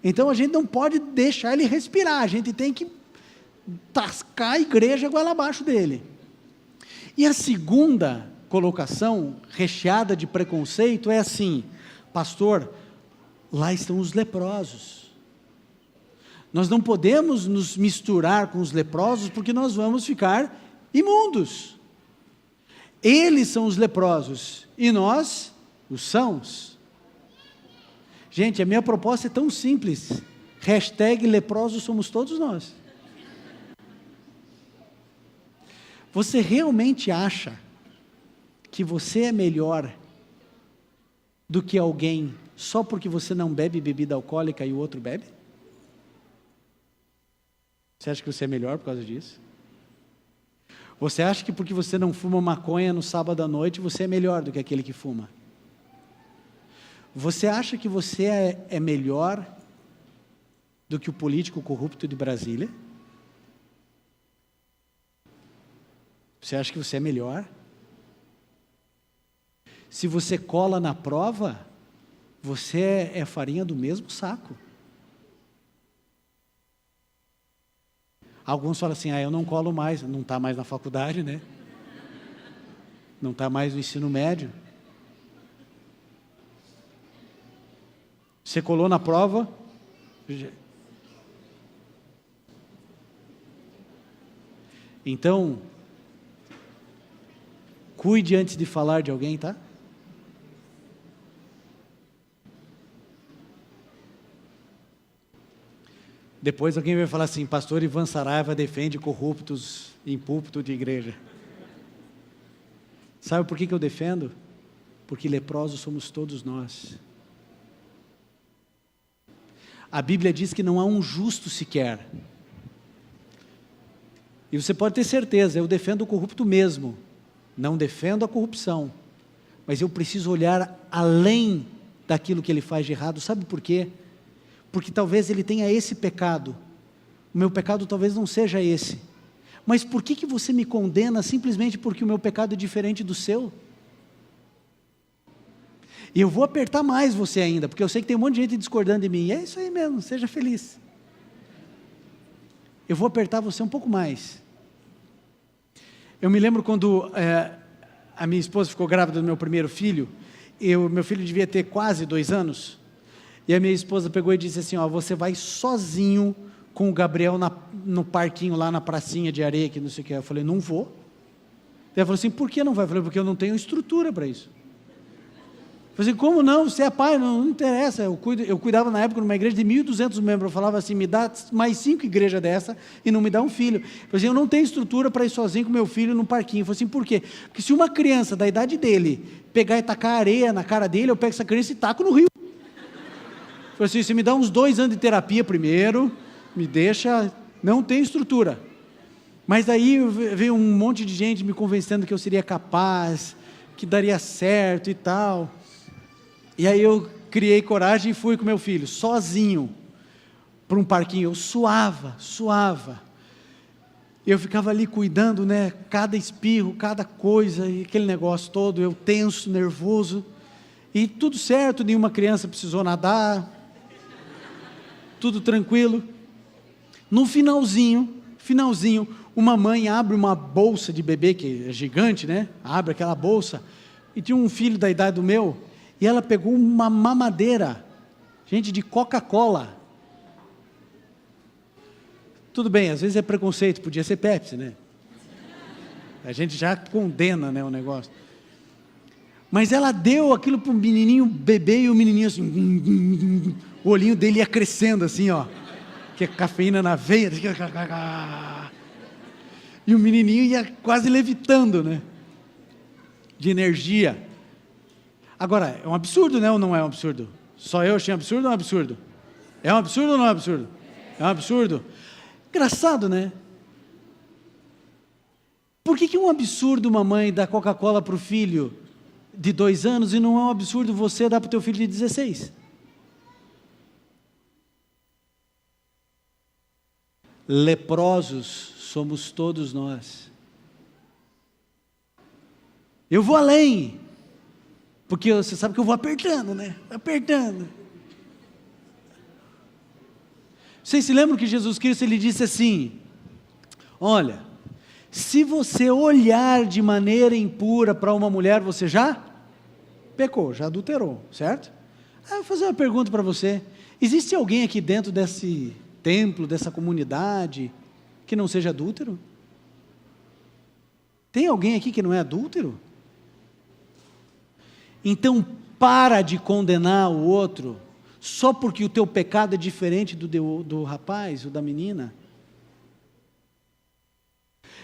Então a gente não pode deixar ele respirar, a gente tem que tascar a igreja goela abaixo dele. E a segunda colocação, recheada de preconceito, é assim: pastor, lá estão os leprosos. Nós não podemos nos misturar com os leprosos, porque nós vamos ficar imundos. Eles são os leprosos, e nós, os sãos. Gente, a minha proposta é tão simples, #leprosos somos todos nós. Você realmente acha que você é melhor do que alguém só porque você não bebe bebida alcoólica e o outro bebe? Você acha que você é melhor por causa disso? Você acha que porque você não fuma maconha no sábado à noite, você é melhor do que aquele que fuma? Você acha que você é melhor do que o político corrupto de Brasília? Você acha que você é melhor? Se você cola na prova, você é farinha do mesmo saco. Alguns falam assim: eu não colo mais, não está mais na faculdade, né? Não está mais no ensino médio. Você colou na prova? Então, cuide antes de falar de alguém, tá? Depois alguém vai falar assim: pastor Ivan Saraiva defende corruptos em púlpito de igreja. Sabe por que eu defendo? Porque leprosos somos todos nós. A Bíblia diz que não há um justo sequer. E você pode ter certeza, eu defendo o corrupto mesmo. Não defendo a corrupção. Mas eu preciso olhar além daquilo que ele faz de errado. Sabe por quê? Porque talvez ele tenha esse pecado. O meu pecado talvez não seja esse. Mas por que você me condena simplesmente porque o meu pecado é diferente do seu? E eu vou apertar mais você ainda, porque eu sei que tem um monte de gente discordando de mim. E é isso aí mesmo, seja feliz. Eu vou apertar você um pouco mais. Eu me lembro quando a minha esposa ficou grávida do meu primeiro filho. Meu filho devia ter quase 2 anos. E a minha esposa pegou e disse assim: você vai sozinho com o Gabriel no parquinho lá na pracinha de areia, que não sei o que. Eu falei: não vou. Ela falou assim: por que não vai? Eu falei: porque eu não tenho estrutura para isso. Eu falei assim: como não? Você é pai, não interessa. Eu cuidava na época numa igreja de 1.200 membros. Eu falava assim: me dá mais 5 igrejas dessa e não me dá um filho. Eu falei assim: eu não tenho estrutura para ir sozinho com meu filho no parquinho. Eu falei assim: por quê? Porque se uma criança da idade dele pegar e tacar areia na cara dele, eu pego essa criança e taco no rio. Eu falei assim: você me dá uns 2 anos de terapia primeiro, me deixa, não tem estrutura. Mas aí veio um monte de gente me convencendo que eu seria capaz, que daria certo e tal. E aí eu criei coragem e fui com meu filho, sozinho, para um parquinho. Eu suava. Eu ficava ali cuidando, né? Cada espirro, cada coisa, e aquele negócio todo, eu tenso, nervoso. E tudo certo, nenhuma criança precisou nadar. Tudo tranquilo. No finalzinho, uma mãe abre uma bolsa de bebê, que é gigante, né? Abre aquela bolsa, e tinha um filho da idade do meu, e ela pegou uma mamadeira, gente, de Coca-Cola. Tudo bem, às vezes é preconceito, podia ser Pepsi, né? A gente já condena, né, o negócio. Mas ela deu aquilo para o menininho bebê, e o menininho assim, o olhinho dele ia crescendo assim, que é cafeína na veia, e o menininho ia quase levitando, né, de energia. Agora, é um absurdo, né, ou não é um absurdo? Só eu achei absurdo ou não é um absurdo? É um absurdo ou não é um absurdo? É um absurdo. Engraçado, né? Por que é um absurdo uma mãe dar Coca-Cola para o filho de 2 anos e não é um absurdo você dar para o teu filho de 16? Leprosos somos todos nós. Eu vou além. Porque você sabe que eu vou apertando, né? Apertando. Vocês se lembram que Jesus Cristo, ele disse assim: olha, se você olhar de maneira impura para uma mulher, você já pecou, já adulterou, certo? Eu vou fazer uma pergunta para você: existe alguém aqui dentro desse templo, dessa comunidade, que não seja adúltero? Tem alguém aqui que não é adúltero? Então para de condenar o outro, só porque o teu pecado é diferente do rapaz ou da menina.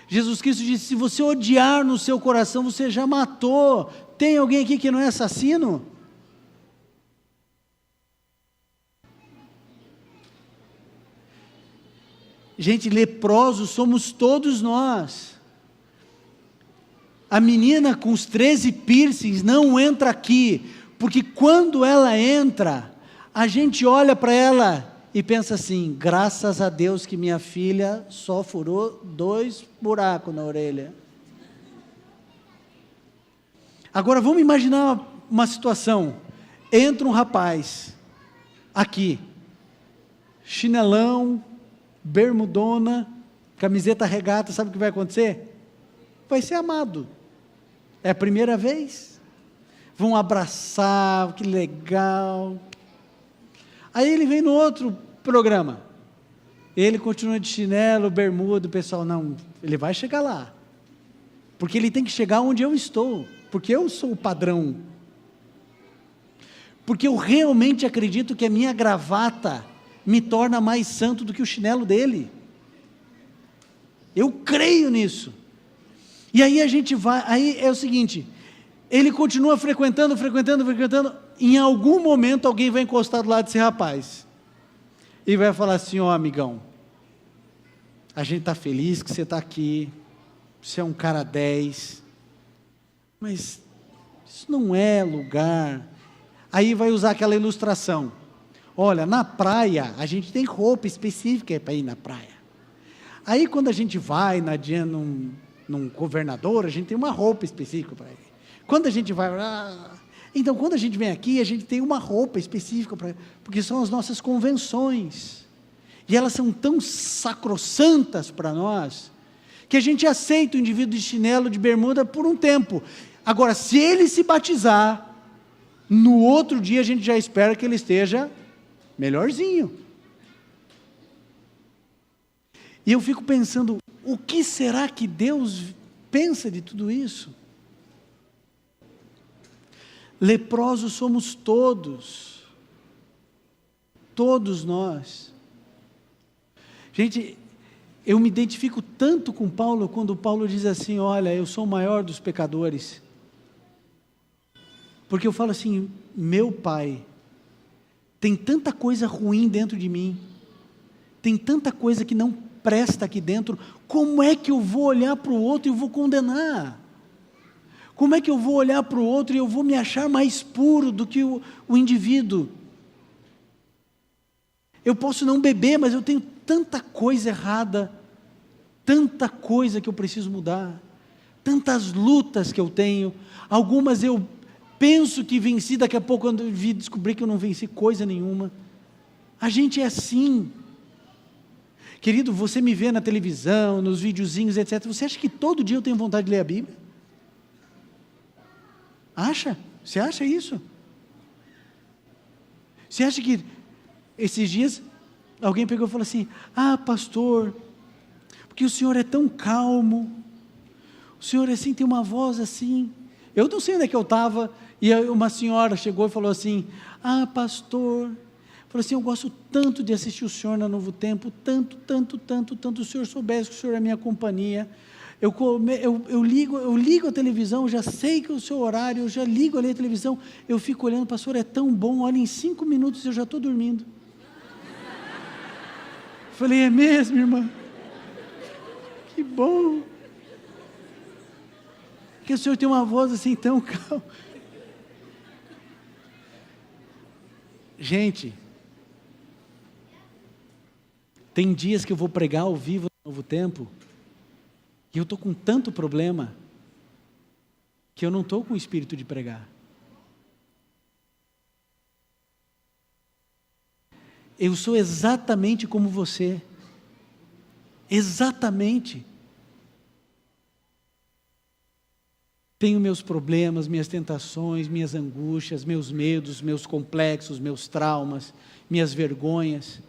Jesus Cristo disse: se você odiar no seu coração, você já matou. Tem alguém aqui que não é assassino? Gente, leprosos somos todos nós. A menina com os 13 piercings não entra aqui, porque quando ela entra, a gente olha para ela e pensa assim: graças a Deus que minha filha só furou 2 buracos na orelha. Agora vamos imaginar uma situação: entra um rapaz aqui, chinelão, bermudona, camiseta regata, sabe o que vai acontecer? Vai ser amado. É a primeira vez. Vão abraçar, que legal. Aí ele vem no outro programa, ele continua de chinelo, bermuda, o pessoal, não, ele vai chegar lá, porque ele tem que chegar onde eu estou, porque eu sou o padrão, porque eu realmente acredito que a minha gravata me torna mais santo do que o chinelo dele, eu creio nisso. E aí a gente vai, aí é o seguinte, ele continua frequentando, em algum momento alguém vai encostar do lado desse rapaz, e vai falar assim: ó, amigão, a gente está feliz que você está aqui, você é um cara 10, mas isso não é lugar. Aí vai usar aquela ilustração: olha, na praia, a gente tem roupa específica para ir na praia, aí quando a gente vai num governador, a gente tem uma roupa específica para ir. Quando a gente vai então quando a gente vem aqui, a gente tem uma roupa específica porque são as nossas convenções, e elas são tão sacrossantas para nós, que a gente aceita o indivíduo de chinelo, de bermuda por um tempo. Agora, se ele se batizar, no outro dia a gente já espera que ele esteja melhorzinho. E eu fico pensando, o que será que Deus pensa de tudo isso? Leprosos somos todos nós. Gente, eu me identifico tanto com Paulo, quando Paulo diz assim: olha, eu sou o maior dos pecadores, porque eu falo assim: meu Pai, tem tanta coisa ruim dentro de mim, tem tanta coisa que não presta aqui dentro, como é que eu vou olhar para o outro e vou condenar? Como é que eu vou olhar para o outro e eu vou me achar mais puro do que o indivíduo? Eu posso não beber, mas eu tenho tanta coisa errada, tanta coisa que eu preciso mudar, tantas lutas que eu tenho, algumas eu penso que venci, daqui a pouco eu descobri que eu não venci coisa nenhuma. A gente é assim. Querido, você me vê na televisão, nos videozinhos, etc. Você acha que todo dia eu tenho vontade de ler a Bíblia? Acha? Você acha isso? Você acha que esses dias alguém pegou e falou assim: ah, pastor, porque o senhor é tão calmo, o senhor assim tem uma voz assim. Eu não sei onde é que eu estava, e uma senhora chegou e falou assim: ah, pastor, falou assim, eu gosto tanto de assistir o senhor na Novo Tempo, tanto, o senhor soubesse que o senhor é minha companhia. Eu ligo a televisão, eu já sei que é o seu horário, eu já ligo ali a televisão, eu fico olhando, pastor, é tão bom, olha, em 5 minutos eu já estou dormindo. Falei: é mesmo, irmã? Que bom. Que o senhor tem uma voz assim tão calma. Gente, tem dias que eu vou pregar ao vivo no Novo Tempo, e eu estou com tanto problema, que eu não estou com o espírito de pregar. Eu sou exatamente como você. Exatamente. Tenho meus problemas, minhas tentações, minhas angústias, meus medos, meus complexos, meus traumas, minhas vergonhas.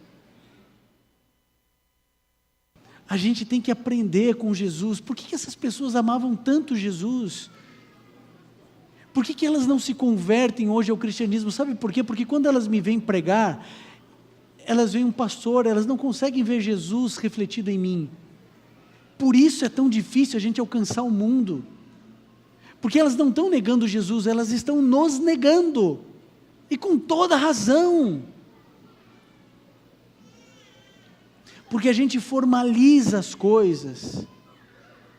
A gente tem que aprender com Jesus. Por que essas pessoas amavam tanto Jesus? Por que elas não se convertem hoje ao cristianismo? Sabe por quê? Porque quando elas me vêm pregar, elas veem um pastor, elas não conseguem ver Jesus refletido em mim. Por isso é tão difícil a gente alcançar o mundo. Porque elas não estão negando Jesus, elas estão nos negando. E com toda razão. Porque a gente formaliza as coisas,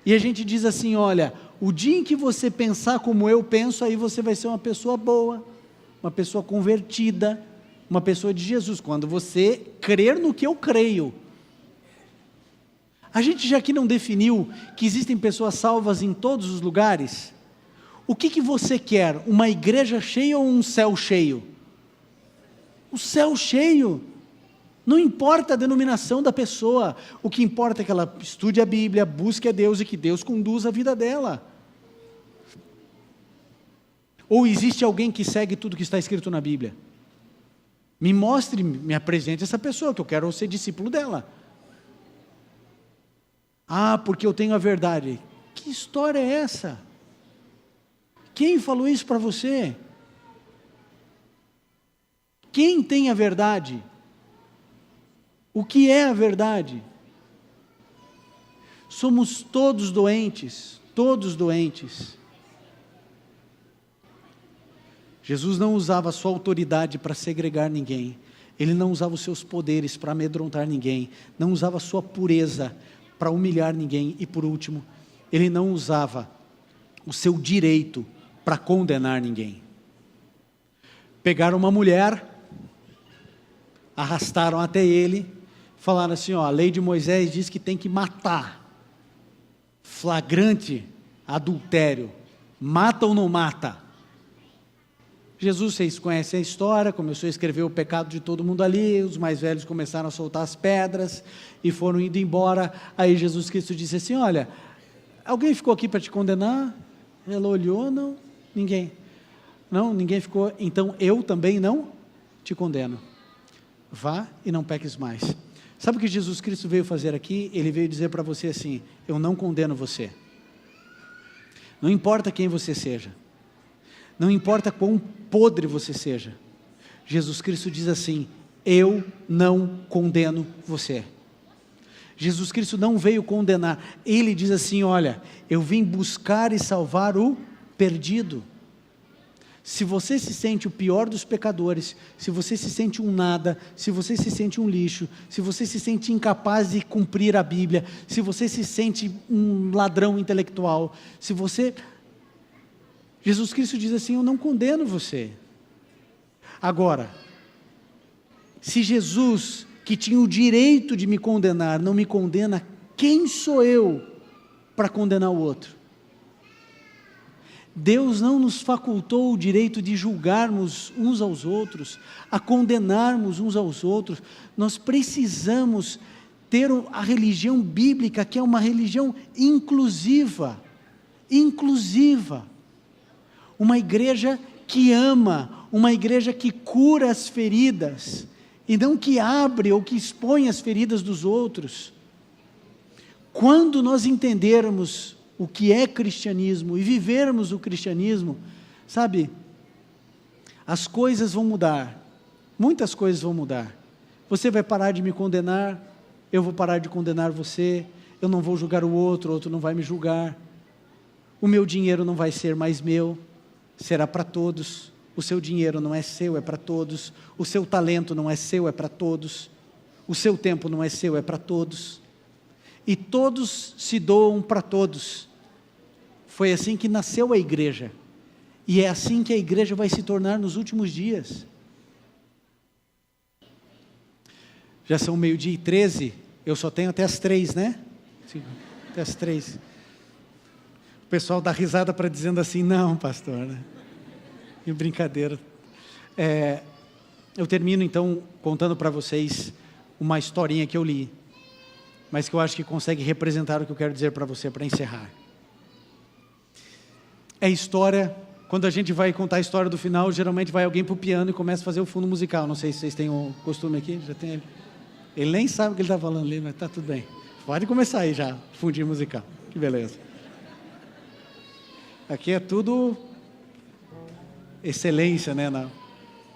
e a gente diz assim, olha, o dia em que você pensar como eu penso, aí você vai ser uma pessoa boa, uma pessoa convertida, uma pessoa de Jesus, quando você crer no que eu creio. A gente já aqui não definiu que existem pessoas salvas em todos os lugares? O que você quer? Uma igreja cheia ou um céu cheio? O céu cheio. Não importa a denominação da pessoa, o que importa é que ela estude a Bíblia, busque a Deus e que Deus conduza a vida dela. Ou existe alguém que segue tudo que está escrito na Bíblia? Me mostre, me apresente essa pessoa, que eu quero ser discípulo dela. Ah, porque eu tenho a verdade. Que história é essa? Quem falou isso para você? Quem tem a verdade? O que é a verdade? Somos todos doentes, todos doentes. Jesus não usava a sua autoridade para segregar ninguém, Ele não usava os seus poderes para amedrontar ninguém, não usava a sua pureza para humilhar ninguém, e por último, Ele não usava o seu direito para condenar ninguém. Pegaram uma mulher, arrastaram até Ele, falaram assim, ó, a lei de Moisés diz que tem que matar, flagrante adultério, mata ou não mata? Jesus, vocês conhecem a história, começou a escrever o pecado de todo mundo ali, os mais velhos começaram a soltar as pedras, e foram indo embora. Aí Jesus Cristo disse assim, olha, alguém ficou aqui para te condenar? Ela olhou, não, ninguém. Não, ninguém ficou, então eu também não te condeno. Vá e não peques mais. Sabe o que Jesus Cristo veio fazer aqui? Ele veio dizer para você assim, eu não condeno você. Não importa quem você seja, não importa quão podre você seja, Jesus Cristo diz assim, eu não condeno você. Jesus Cristo não veio condenar, Ele diz assim, olha, eu vim buscar e salvar o perdido. Se você se sente o pior dos pecadores, se você se sente um nada, se você se sente um lixo, se você se sente incapaz de cumprir a Bíblia, se você se sente um ladrão intelectual, se você... Jesus Cristo diz assim, eu não condeno você. Agora, se Jesus, que tinha o direito de me condenar, não me condena, quem sou eu para condenar o outro? Deus não nos facultou o direito de julgarmos uns aos outros, a condenarmos uns aos outros. Nós precisamos ter a religião bíblica, que é uma religião inclusiva, uma igreja que ama, uma igreja que cura as feridas, e não que abre ou que expõe as feridas dos outros. Quando nós entendermos o que é cristianismo e vivermos o cristianismo, sabe, as coisas vão mudar, muitas coisas vão mudar. Você vai parar de me condenar, eu vou parar de condenar você, eu não vou julgar o outro não vai me julgar, o meu dinheiro não vai ser mais meu, será para todos, o seu dinheiro não é seu, é para todos, o seu talento não é seu, é para todos, o seu tempo não é seu, é para todos, e todos se doam para todos. Foi assim que nasceu a igreja, e é assim que a igreja vai se tornar nos últimos dias. Já são 12:13, eu só tenho até as 3, né? Sim, até as 3. O pessoal dá risada para dizendo assim, não pastor, né? E brincadeira. eu termino então contando para vocês uma historinha que eu li, mas que eu acho que consegue representar o que eu quero dizer para você para encerrar. É história, quando a gente vai contar a história do final, geralmente vai alguém para o piano e começa a fazer o fundo musical. Não sei se vocês têm o costume aqui, já tem ele. Ele nem sabe o que ele está falando ali, mas está tudo bem. Pode começar aí já, fundinho musical. Que beleza. Aqui é tudo excelência, né, na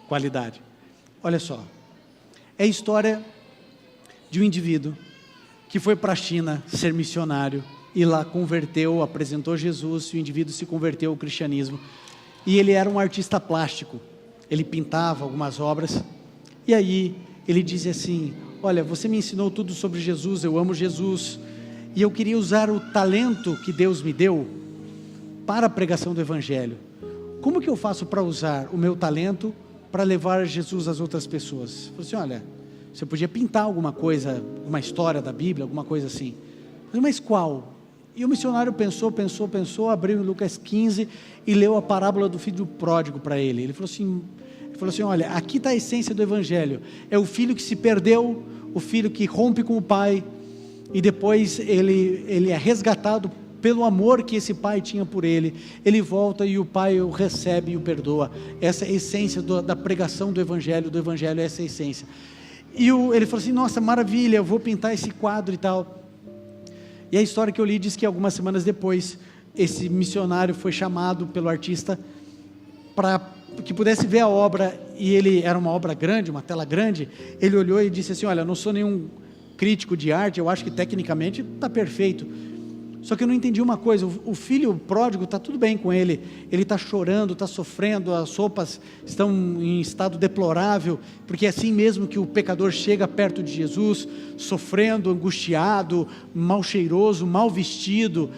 qualidade. Olha só, é a história de um indivíduo que foi para a China ser missionário e lá converteu, apresentou Jesus, e o indivíduo se converteu ao cristianismo. E ele era um artista plástico, ele pintava algumas obras, e aí ele dizia assim: olha, você me ensinou tudo sobre Jesus, eu amo Jesus, e eu queria usar o talento que Deus me deu para a pregação do Evangelho. Como que eu faço para usar o meu talento para levar Jesus às outras pessoas? Ele falou assim: olha, você podia pintar alguma coisa, uma história da Bíblia, alguma coisa assim. Eu falei: mas qual? E o missionário pensou, abriu em Lucas 15 e leu a parábola do filho pródigo para ele. Ele falou assim: olha, aqui está a essência do Evangelho. É o filho que se perdeu, o filho que rompe com o pai, e depois ele é resgatado pelo amor que esse pai tinha por ele. Ele volta e o pai o recebe e o perdoa. Essa é a essência da pregação do Evangelho é essa a essência. E ele falou assim: nossa, maravilha, eu vou pintar esse quadro e tal. E a história que eu li diz que algumas semanas depois, esse missionário foi chamado pelo artista para que pudesse ver a obra, e ele era uma obra grande, uma tela grande. Ele olhou e disse assim: olha, eu não sou nenhum crítico de arte, eu acho que tecnicamente está perfeito, só que eu não entendi uma coisa. O filho pródigo, está tudo bem com ele, ele está chorando, está sofrendo, as roupas estão em estado deplorável, porque é assim mesmo que o pecador chega perto de Jesus, sofrendo, angustiado, mal cheiroso, mal vestido.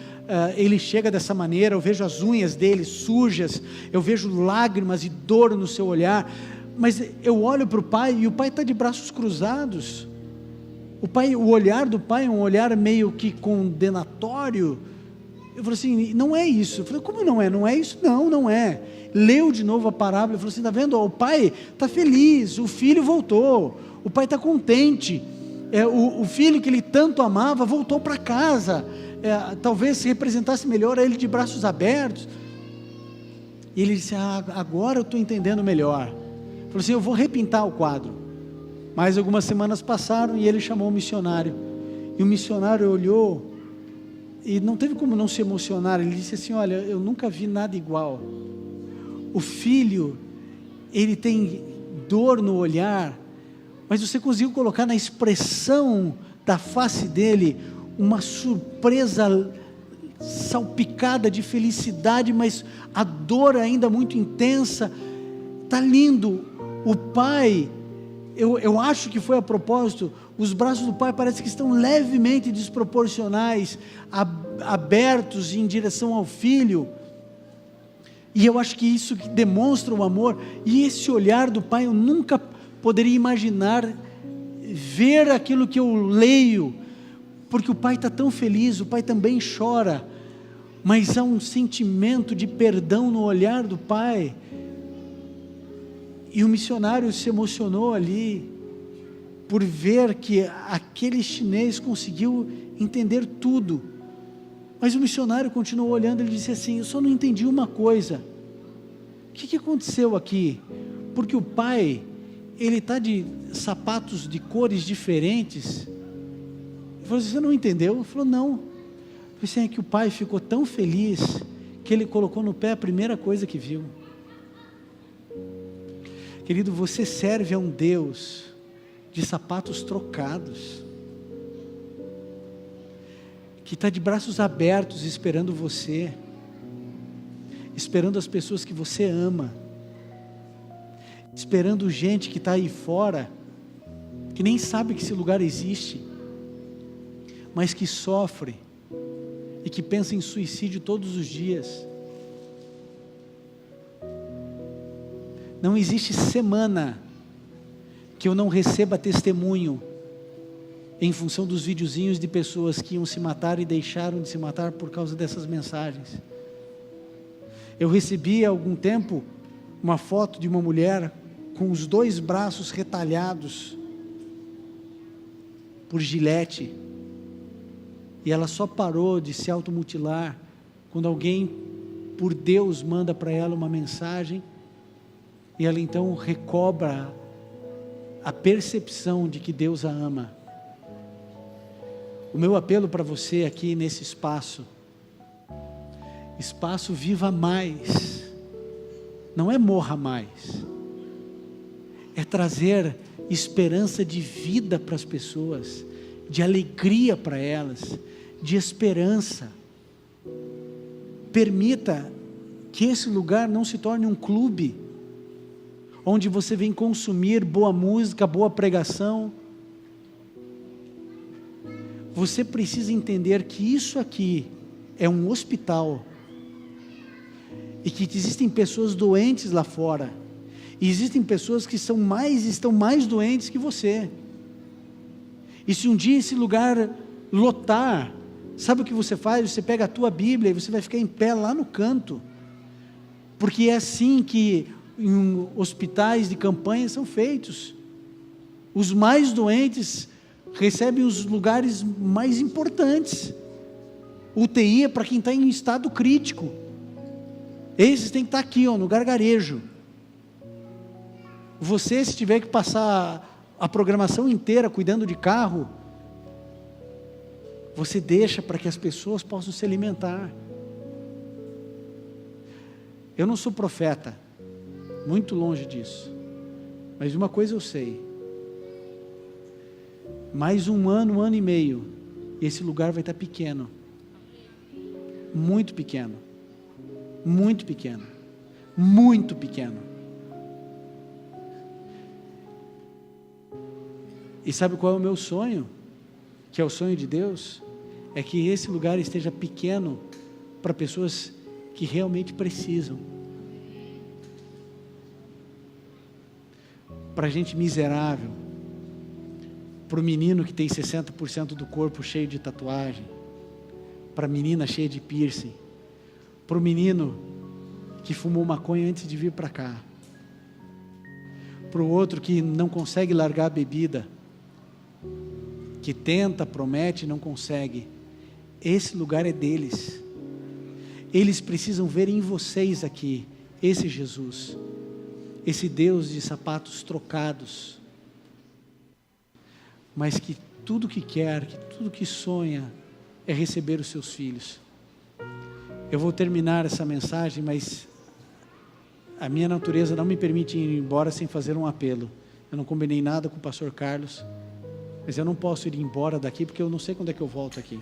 Ele chega dessa maneira. Eu vejo as unhas dele sujas, eu vejo lágrimas e dor no seu olhar, mas eu olho para o pai, e o pai está de braços cruzados. O olhar do pai é um olhar meio que condenatório. Eu falei assim: não é isso. Eu falei: como não é? Não é isso? Não é. Leu de novo a parábola e falou assim: está vendo? O pai está feliz, o filho voltou, o pai está contente, o filho que ele tanto amava voltou para casa. Talvez se representasse melhor a ele de braços abertos. E ele disse: agora eu estou entendendo melhor. Falou assim: eu vou repintar o quadro. Mas algumas semanas passaram e ele chamou o missionário, e o missionário olhou e não teve como não se emocionar. Ele disse assim: olha, eu nunca vi nada igual. O filho, ele tem dor no olhar, mas você conseguiu colocar na expressão da face dele uma surpresa salpicada de felicidade, mas a dor ainda muito intensa. Está lindo. O pai, eu acho que foi a propósito, os braços do pai parece que estão levemente desproporcionais, abertos em direção ao filho, e eu acho que isso demonstra o amor. E esse olhar do pai, eu nunca poderia imaginar ver aquilo que eu leio, porque o pai está tão feliz, o pai também chora, mas há um sentimento de perdão no olhar do pai. E o missionário se emocionou ali, por ver que aquele chinês conseguiu entender tudo. Mas o missionário continuou olhando. Ele disse assim: eu só não entendi uma coisa. O que aconteceu aqui? Porque o pai, ele está de sapatos de cores diferentes. Ele falou: você não entendeu? Ele falou: não. Eu falei assim: é que o pai ficou tão feliz, que ele colocou no pé a primeira coisa que viu. Querido, você serve a um Deus de sapatos trocados, que está de braços abertos esperando você, esperando as pessoas que você ama, esperando gente que está aí fora, que nem sabe que esse lugar existe, mas que sofre e que pensa em suicídio todos os dias. Não existe semana que eu não receba testemunho em função dos videozinhos de pessoas que iam se matar e deixaram de se matar por causa dessas mensagens. Eu recebi há algum tempo uma foto de uma mulher com os 2 braços retalhados por gilete, e ela só parou de se automutilar quando alguém, por Deus, manda para ela uma mensagem, e ela então recobra a percepção de que Deus a ama. O meu apelo para você aqui nesse espaço viva mais, não é morra mais, é trazer esperança de vida para as pessoas, de alegria para elas, de esperança. Permita que esse lugar não se torne um clube, onde você vem consumir boa música, boa pregação. Você precisa entender que isso aqui é um hospital, e que existem pessoas doentes lá fora, e existem pessoas que estão mais doentes que você. E se um dia esse lugar lotar, sabe o que você faz? Você pega a tua Bíblia e você vai ficar em pé lá no canto, porque é assim que em hospitais de campanha são feitos. Os mais doentes recebem os lugares mais importantes. UTI é para quem está em estado crítico. Esses têm que estar aqui, no gargarejo. Você, se tiver que passar a programação inteira cuidando de carro, você deixa para que as pessoas possam se alimentar. Eu não sou profeta, muito longe disso, mas uma coisa eu sei: mais um ano e meio, esse lugar vai estar pequeno, muito pequeno, muito pequeno, muito pequeno. E sabe qual é o meu sonho? Que é o sonho de Deus? É que esse lugar esteja pequeno para pessoas que realmente precisam. Para gente miserável, para o menino que tem 60% do corpo cheio de tatuagem, para a menina cheia de piercing, para o menino que fumou maconha antes de vir para cá, para o outro que não consegue largar a bebida, que tenta, promete e não consegue. Esse lugar é deles. Eles precisam ver em vocês aqui esse Jesus, esse Deus de sapatos trocados, mas que tudo que quer, que tudo que sonha é receber os seus filhos. Eu vou terminar essa mensagem, mas a minha natureza não me permite ir embora sem fazer um apelo. Eu não combinei nada com o pastor Carlos, mas eu não posso ir embora daqui porque eu não sei quando é que eu volto aqui.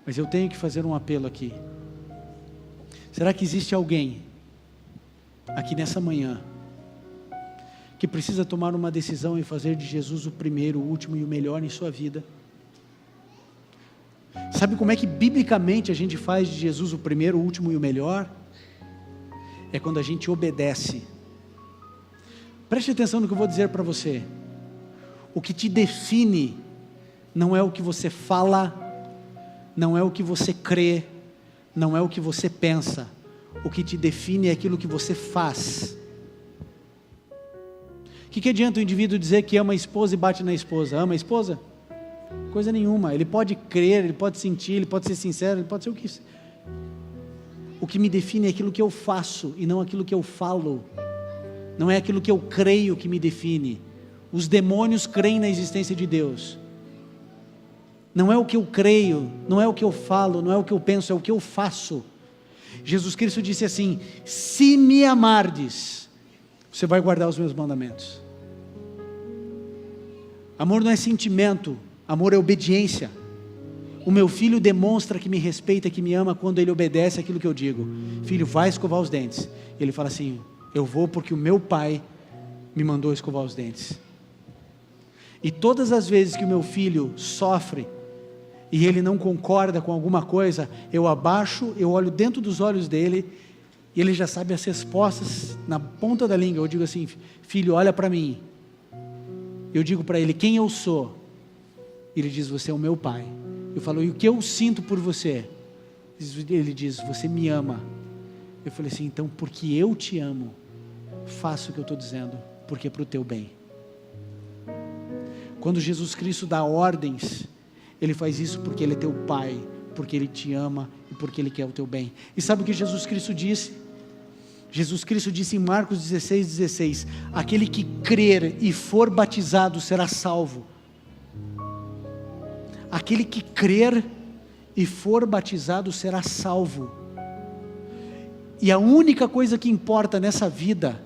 Mas eu tenho que fazer um apelo aqui. Será que existe alguém aqui nessa manhã que precisa tomar uma decisão e fazer de Jesus o primeiro, o último e o melhor em sua vida? Sabe como é que biblicamente a gente faz de Jesus o primeiro, o último e o melhor? É quando a gente obedece. Preste atenção no que eu vou dizer para você. O que te define não é o que você fala, não é o que você crê, não é o que você pensa. O que te define é aquilo que você faz. O que adianta o indivíduo dizer que ama a esposa e bate na esposa? Ama a esposa? Coisa nenhuma. Ele pode crer, ele pode sentir, ele pode ser sincero, ele pode ser o que... O que me define é aquilo que eu faço e não aquilo que eu falo. Não é aquilo que eu creio que me define. Os demônios creem na existência de Deus. Não é o que eu creio, não é o que eu falo, não é o que eu penso, é o que eu faço. Jesus Cristo disse assim: se me amardes, você vai guardar os meus mandamentos. Amor não é sentimento, amor é obediência. O meu filho demonstra que me respeita, que me ama quando ele obedece aquilo que eu digo. Filho, vai escovar os dentes. Ele fala assim: eu vou porque o meu pai me mandou escovar os dentes. E todas as vezes que o meu filho sofre e ele não concorda com alguma coisa, eu abaixo, eu olho dentro dos olhos dele e ele já sabe as respostas na ponta da língua. Eu digo assim: filho, olha para mim. Eu digo para ele quem eu sou. Ele diz: você é o meu pai. Eu falo: e o que eu sinto por você? Ele diz: você me ama. Eu falei assim: então porque eu te amo, faça o que eu estou dizendo, porque é para o teu bem. Quando Jesus Cristo dá ordens, Ele faz isso porque Ele é teu Pai, porque Ele te ama e porque Ele quer o teu bem. E sabe o que Jesus Cristo disse? Jesus Cristo disse em Marcos 16:16, aquele que crer e for batizado será salvo. Aquele que crer e for batizado será salvo. E a única coisa que importa nessa vida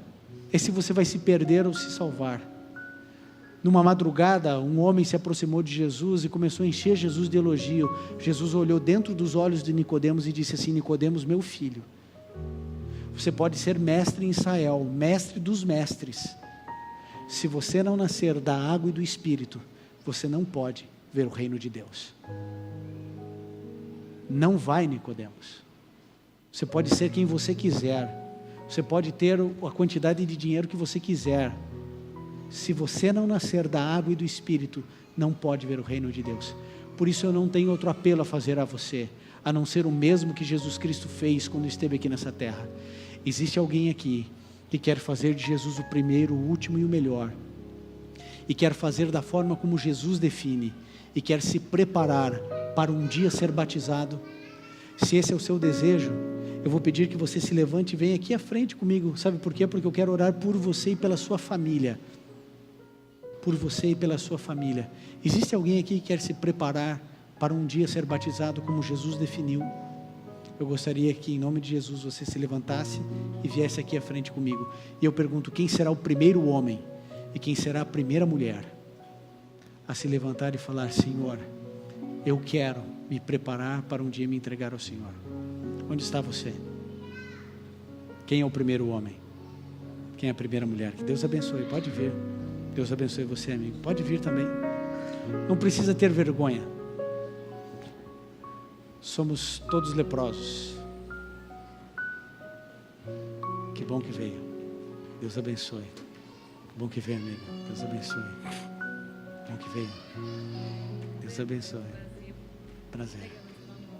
é se você vai se perder ou se salvar. Numa madrugada, um homem se aproximou de Jesus e começou a encher Jesus de elogio. Jesus olhou dentro dos olhos de Nicodemos e disse assim: Nicodemos, meu filho, você pode ser mestre em Israel, mestre dos mestres. Se você não nascer da água e do Espírito, você não pode ver o reino de Deus. Não vai, Nicodemos. Você pode ser quem você quiser, você pode ter a quantidade de dinheiro que você quiser. Se você não nascer da água e do Espírito, não pode ver o reino de Deus. Por isso eu não tenho outro apelo a fazer a você, a não ser o mesmo que Jesus Cristo fez quando esteve aqui nessa terra. Existe alguém aqui que quer fazer de Jesus o primeiro, o último e o melhor, e quer fazer da forma como Jesus define, e quer se preparar para um dia ser batizado. Se esse é o seu desejo, eu vou pedir que você se levante e venha aqui à frente comigo. Sabe por quê? Porque eu quero orar por você e pela sua família. Por você e pela sua família. Existe alguém aqui que quer se preparar para um dia ser batizado como Jesus definiu? Eu gostaria que em nome de Jesus você se levantasse e viesse aqui à frente comigo. E eu pergunto, quem será o primeiro homem e quem será a primeira mulher a se levantar e falar: Senhor, eu quero me preparar para um dia me entregar ao Senhor? Onde está você? Quem é o primeiro homem? Quem é a primeira mulher? Que Deus abençoe, pode vir. Deus abençoe você, amigo, pode vir também. Não precisa ter vergonha. Somos todos leprosos. Que bom que veio. Deus abençoe. Que bom que veio, amigo. Deus abençoe. Que bom que veio. Deus abençoe. Prazer.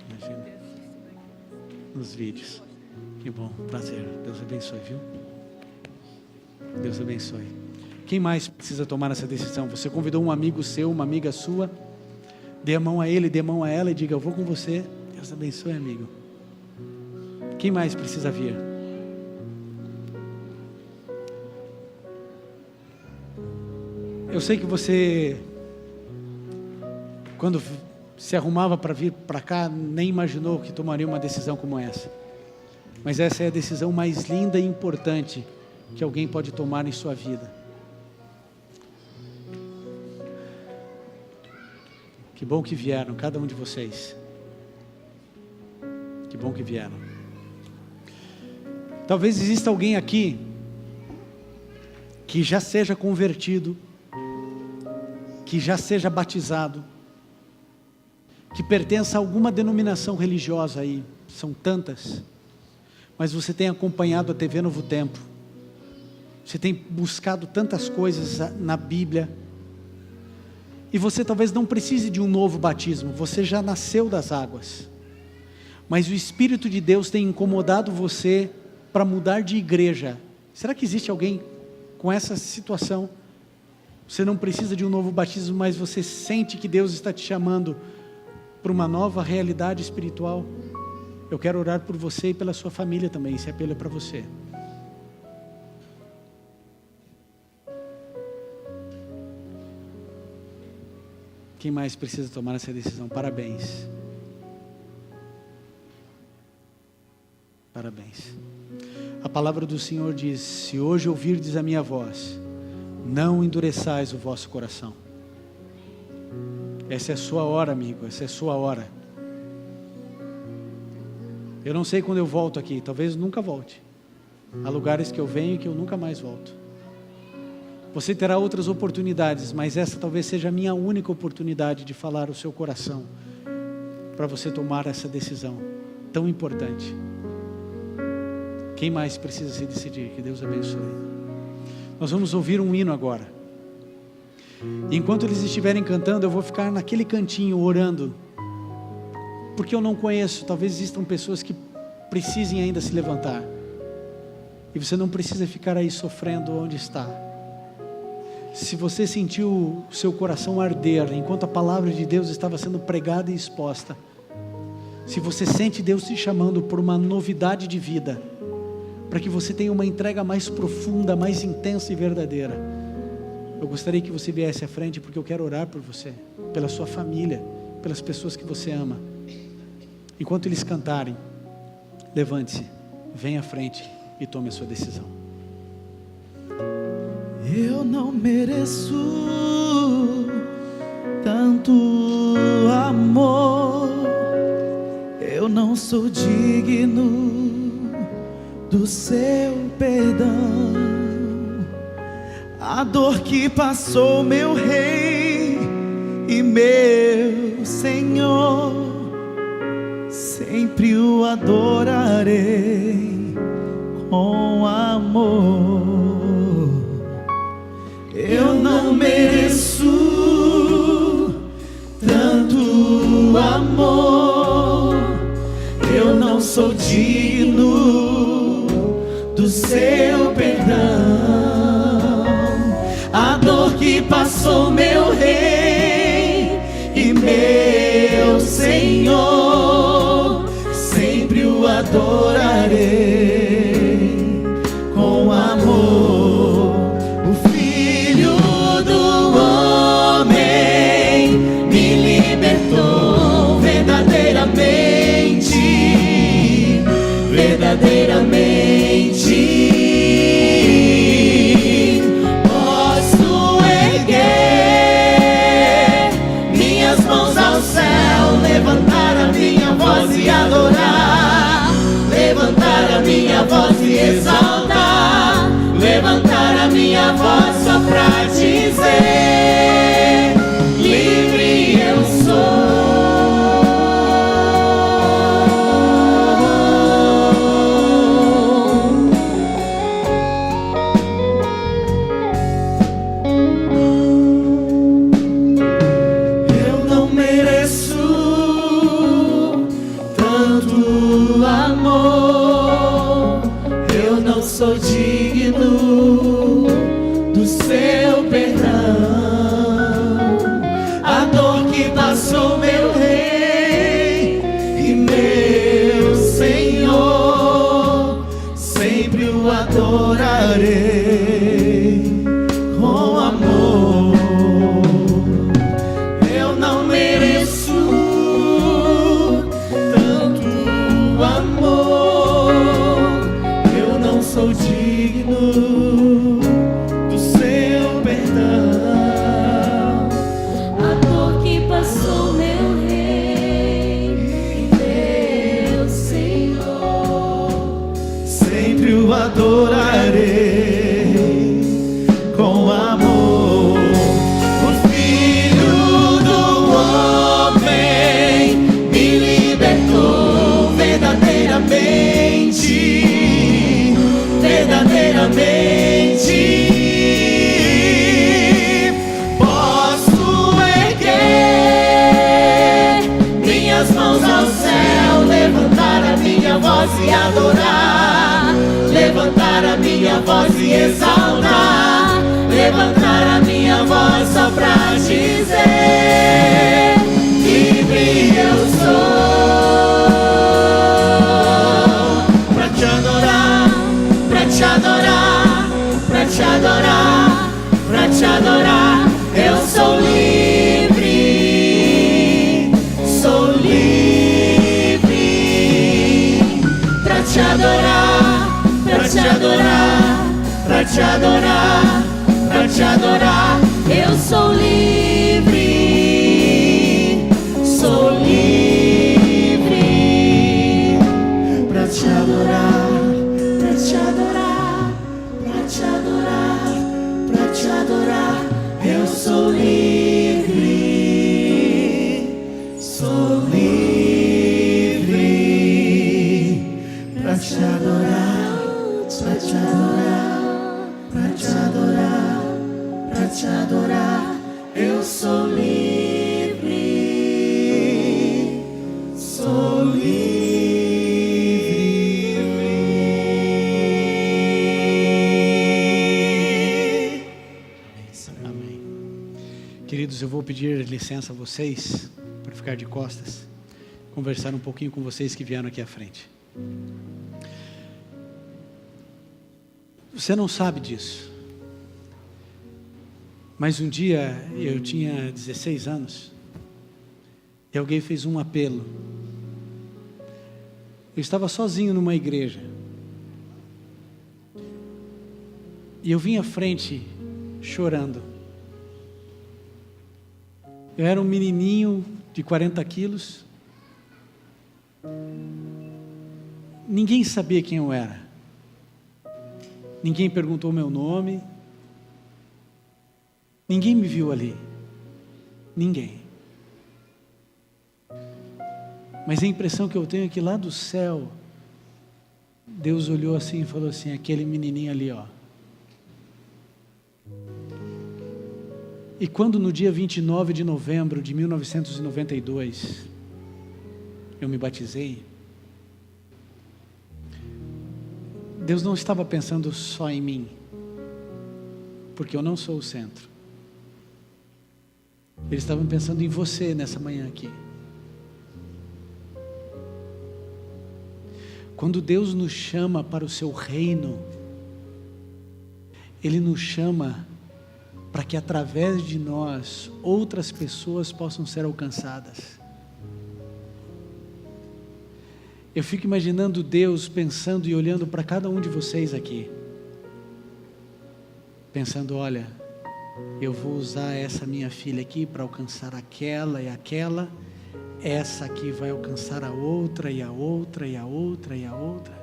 Imagina. Nos vídeos. Que bom, prazer. Deus abençoe, viu? Deus abençoe. Quem mais precisa tomar essa decisão? Você convidou um amigo seu, uma amiga sua, dê a mão a ele, dê a mão a ela e diga: eu vou com você. Deus abençoe, amigo. Quem mais precisa vir? Eu sei que você, quando se arrumava para vir para cá, nem imaginou que tomaria uma decisão como essa. Mas essa é a decisão mais linda e importante que alguém pode tomar em sua vida. Que bom que vieram, cada um de vocês. Que bom que vieram. Talvez exista alguém aqui que já seja convertido, que já seja batizado, que pertença a alguma denominação religiosa aí, são tantas, mas você tem acompanhado a TV Novo Tempo, você tem buscado tantas coisas na Bíblia, e você talvez não precise de um novo batismo, você já nasceu das águas, mas o Espírito de Deus tem incomodado você para mudar de igreja. Será que existe alguém com essa situação? Você não precisa de um novo batismo, mas você sente que Deus está te chamando para uma nova realidade espiritual? Eu quero orar por você e pela sua família também, esse apelo é para você. Quem mais precisa tomar essa decisão? Parabéns. Parabéns. A palavra do Senhor diz: se hoje ouvirdes a minha voz, não endureçais o vosso coração. Essa é a sua hora, amigo, essa é a sua hora. Eu não sei quando eu volto aqui, talvez nunca volte. Há lugares que eu venho e que eu nunca mais volto. Você terá outras oportunidades, mas essa talvez seja a minha única oportunidade de falar o seu coração, para você tomar essa decisão tão importante. Quem mais precisa se decidir? Que Deus abençoe. Nós vamos ouvir um hino agora. E enquanto eles estiverem cantando, eu vou ficar naquele cantinho orando, porque eu não conheço, talvez existam pessoas que precisem ainda se levantar. E você não precisa ficar aí sofrendo onde está. Se você sentiu o seu coração arder enquanto a palavra de Deus estava sendo pregada e exposta, se você sente Deus te chamando por uma novidade de vida, para que você tenha uma entrega mais profunda, mais intensa e verdadeira, eu gostaria que você viesse à frente, porque eu quero orar por você, pela sua família, pelas pessoas que você ama. Enquanto eles cantarem, levante-se, venha à frente e tome a sua decisão. Eu não mereço tanto amor, eu não sou digno do seu perdão. A dor que passou meu Rei e meu Senhor, sempre o adorarei com amor. Eu não mereço tanto amor, eu não sou digno do seu perdão. A dor que passou meu Rei e meu Senhor, sempre o adorarei com amor. Verdadeiramente posso erguer minhas mãos ao céu, levantar a minha voz e adorar, levantar a minha voz e exaltar, levantar a minha voz só pra dizer: livre eu sou. Sou digno do seu perdão. A dor que passou meu Rei e meu Senhor, sempre o adorarei com amor. Eu não mereço tanto amor, sou digno do seu perdão. A dor que passou meu Rei e meu Senhor, sempre o adorarei com amor. O Filho do Homem me libertou verdadeiramente. Posso erguer minhas mãos ao céu, levantar a minha voz e adorar, levantar a minha voz e exaltar, levantar a minha voz só pra dizer: livre eu sou. Pra te adorar, pra te adorar, pra te adorar, pra te adorar, eu sou livre, sou livre. Pra te adorar, pra te adorar, pra te adorar, pra te adorar, eu sou livre, sou livre. Pra te adorar, pra te adorar, pra te adorar, pra te adorar, eu sou livre, sou livre. Pra te adorar, pra te adorar, pra te adorar, pra te adorar, eu sou livre, sou livre. pedir licença a vocês, para ficar de costas, conversar um pouquinho com vocês que vieram aqui à frente. Você não sabe disso, mas um dia eu tinha 16 anos e alguém fez um apelo. Eu estava sozinho numa igreja e eu vim à frente chorando. Eu era um menininho de 40 quilos, ninguém sabia quem eu era, ninguém perguntou meu nome, ninguém me viu ali, ninguém. Mas a impressão que eu tenho é que lá do céu, Deus olhou assim e falou assim: aquele menininho ali, ó. E quando no dia 29 de novembro de 1992, eu me batizei, Deus não estava pensando só em mim, porque eu não sou o centro. Ele estava pensando em você nessa manhã aqui. Quando Deus nos chama para o seu reino, Ele nos chama para que através de nós outras pessoas possam ser alcançadas. Eu fico imaginando Deus pensando e olhando para cada um de vocês aqui, pensando: olha, eu vou usar essa minha filha aqui para alcançar aquela e aquela, essa aqui vai alcançar a outra e a outra e a outra e a outra.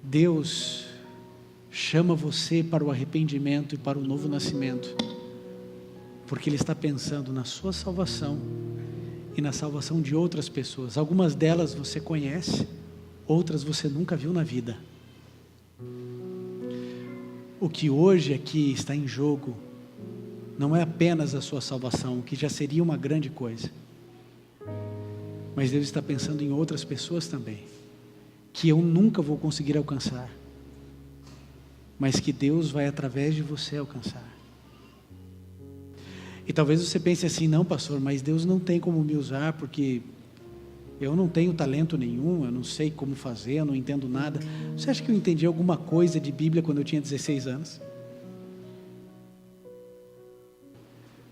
Deus chama você para o arrependimento e para o novo nascimento, porque Ele está pensando na sua salvação e na salvação de outras pessoas. Algumas delas você conhece, outras você nunca viu na vida. O que hoje aqui está em jogo não é apenas a sua salvação, que já seria uma grande coisa, mas Deus está pensando em outras pessoas também, que eu nunca vou conseguir alcançar, mas que Deus vai através de você alcançar. E talvez você pense assim: não, pastor, mas Deus não tem como me usar, porque eu não tenho talento nenhum, eu não sei como fazer, eu não entendo nada. Você acha que eu entendi alguma coisa de Bíblia quando eu tinha 16 anos?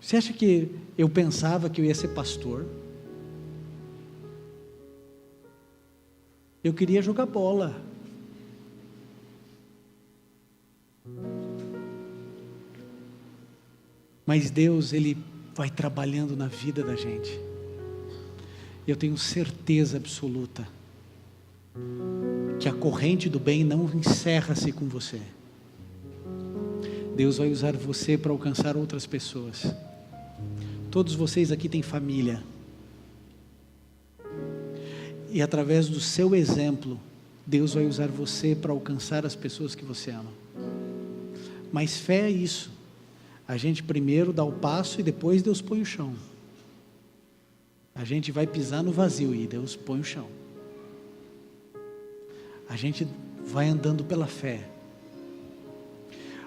Você acha que eu pensava que eu ia ser pastor? Eu queria jogar bola. Mas Deus, Ele vai trabalhando na vida da gente. Eu tenho certeza absoluta que a corrente do bem não encerra-se com você. Deus vai usar você para alcançar outras pessoas. Todos vocês aqui têm família. E através do seu exemplo, Deus vai usar você para alcançar as pessoas que você ama. Mas fé é isso. A gente primeiro dá o passo e depois Deus põe o chão. A gente vai pisar no vazio e Deus põe o chão. A gente vai andando pela fé.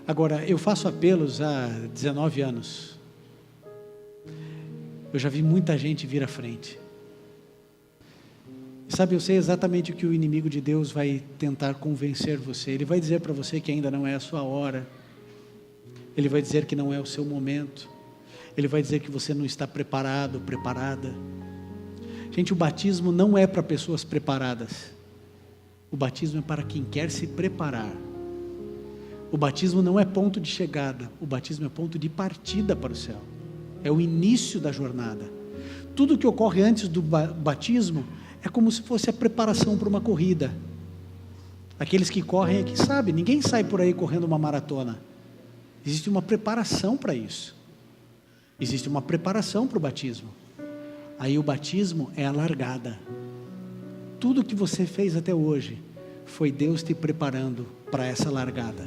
Agora, eu faço apelos há 19 anos. Eu já vi muita gente vir à frente. Sabe, eu sei exatamente o que o inimigo de Deus vai tentar convencer você. Ele vai dizer para você que ainda não é a sua hora. Ele vai dizer que não é o seu momento. Ele vai dizer que você não está preparado, preparada. Gente, o batismo não é para pessoas preparadas. O batismo é para quem quer se preparar. O batismo não é ponto de chegada. O batismo é ponto de partida para o céu. É o início da jornada. Tudo que ocorre antes do batismo é como se fosse a preparação para uma corrida. Aqueles que correm aqui sabem, ninguém sai por aí correndo uma maratona. Existe uma preparação para isso. Existe uma preparação para o batismo. Aí o batismo é a largada. Tudo que você fez até hoje foi Deus te preparando para essa largada,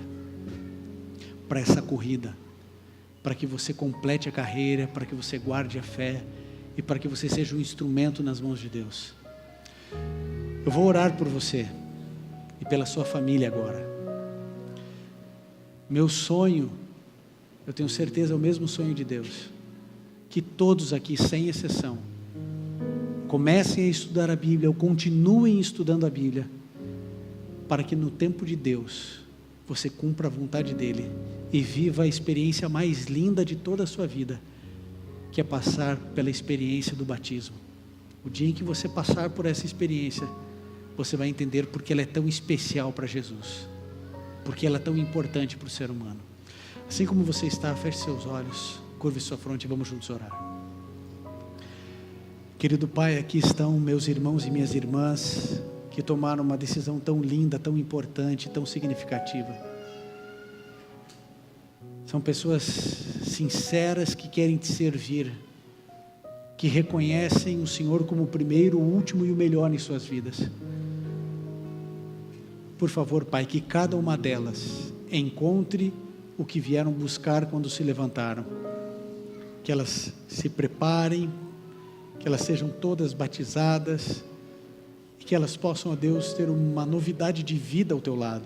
para essa corrida, para que você complete a carreira, para que você guarde a fé e para que você seja um instrumento nas mãos de Deus. Eu vou orar por você e pela sua família agora. Meu sonho eu tenho certeza é o mesmo sonho de Deus, que todos aqui, sem exceção, comecem a estudar a Bíblia, ou continuem estudando a Bíblia, para que no tempo de Deus, você cumpra a vontade dEle, e viva a experiência mais linda de toda a sua vida, que é passar pela experiência do batismo. O dia em que você passar por essa experiência, você vai entender porque ela é tão especial para Jesus, porque ela é tão importante para o ser humano. Assim como você está, feche seus olhos, curve sua fronte e vamos juntos orar. Querido Pai, aqui estão meus irmãos e minhas irmãs, que tomaram uma decisão tão linda, tão importante, tão significativa. São pessoas sinceras que querem te servir, que reconhecem o Senhor como o primeiro, o último e o melhor em suas vidas. Por favor, Pai, que cada uma delas encontre o que vieram buscar quando se levantaram. Que elas se preparem, que elas sejam todas batizadas, e que elas possam, ó Deus, ter uma novidade de vida ao teu lado.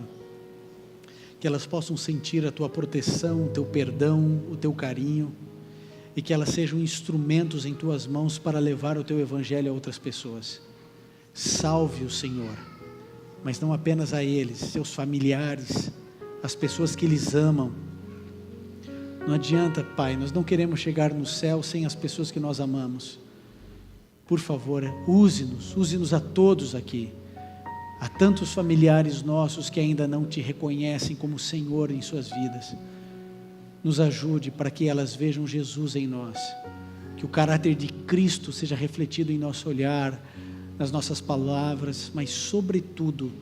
Que elas possam sentir a tua proteção, o teu perdão, o teu carinho, e que elas sejam instrumentos em tuas mãos para levar o teu evangelho a outras pessoas. Salve o Senhor, mas não apenas a eles, seus familiares, as pessoas que eles amam. Não adianta, Pai, nós não queremos chegar no céu sem as pessoas que nós amamos. Por favor, use-nos a todos aqui. Há tantos familiares nossos que ainda não te reconhecem como Senhor em suas vidas. Nos ajude para que elas vejam Jesus em nós, que o caráter de Cristo seja refletido em nosso olhar, nas nossas palavras, mas sobretudo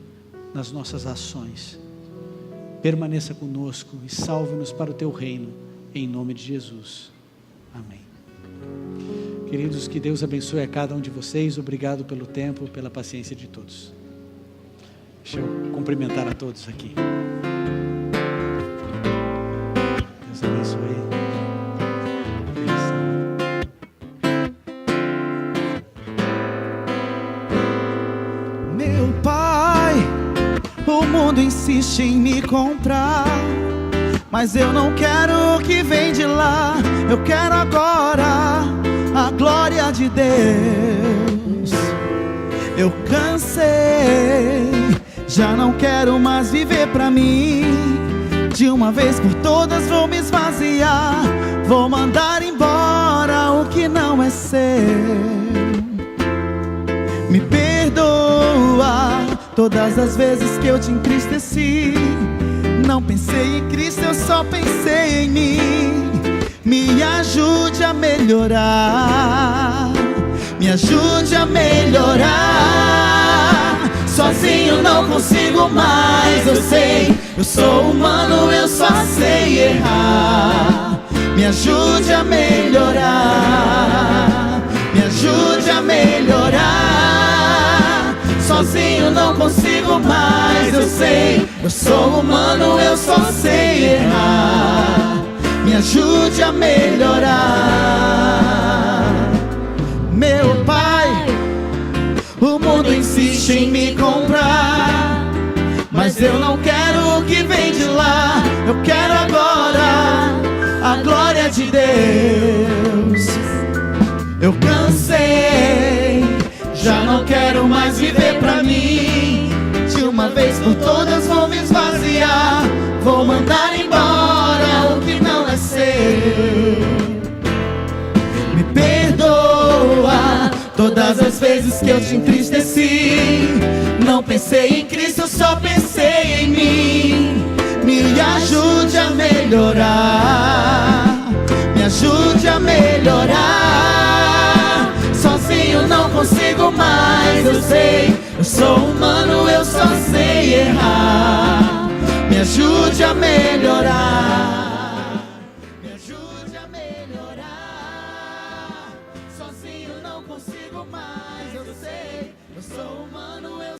nas nossas ações. Permaneça conosco e salve-nos para o teu reino, em nome de Jesus. Amém. Queridos, que Deus abençoe a cada um de vocês. Obrigado pelo tempo, pela paciência de todos. Deixa eu cumprimentar a todos aqui. Deus abençoe. Meu Pai, o mundo insiste em me comprar, mas eu não quero o que vem de lá. Eu quero agora a glória de Deus. Eu cansei, já não quero mais viver pra mim. De uma vez por todas vou me esvaziar, vou mandar embora o que não é seu. Me perdoa todas as vezes que eu te entristeci. Não pensei em Cristo, eu só pensei em mim. Me ajude a melhorar, me ajude a melhorar. Sozinho não consigo mais, eu sei. Eu sou humano, eu só sei errar. Me ajude a melhorar, me ajude a melhorar. Sozinho não consigo mais, eu sei. Eu sou humano, eu só sei errar. Me ajude a melhorar. Meu Pai, o mundo insiste em me comprar, mas eu não quero o que vem de lá. Eu quero agora a glória de Deus. Eu cansei, já não quero mais viver pra mim. De uma vez por todas vou me esvaziar, vou mandar embora o que não é seu. Me perdoa todas as vezes que eu te entristeci. Não pensei em Cristo, eu só pensei em mim. Me ajude a melhorar, me ajude a melhorar. Sozinho não consigo mais, eu sei. Eu sou humano, eu só sei errar. Me ajude a melhorar.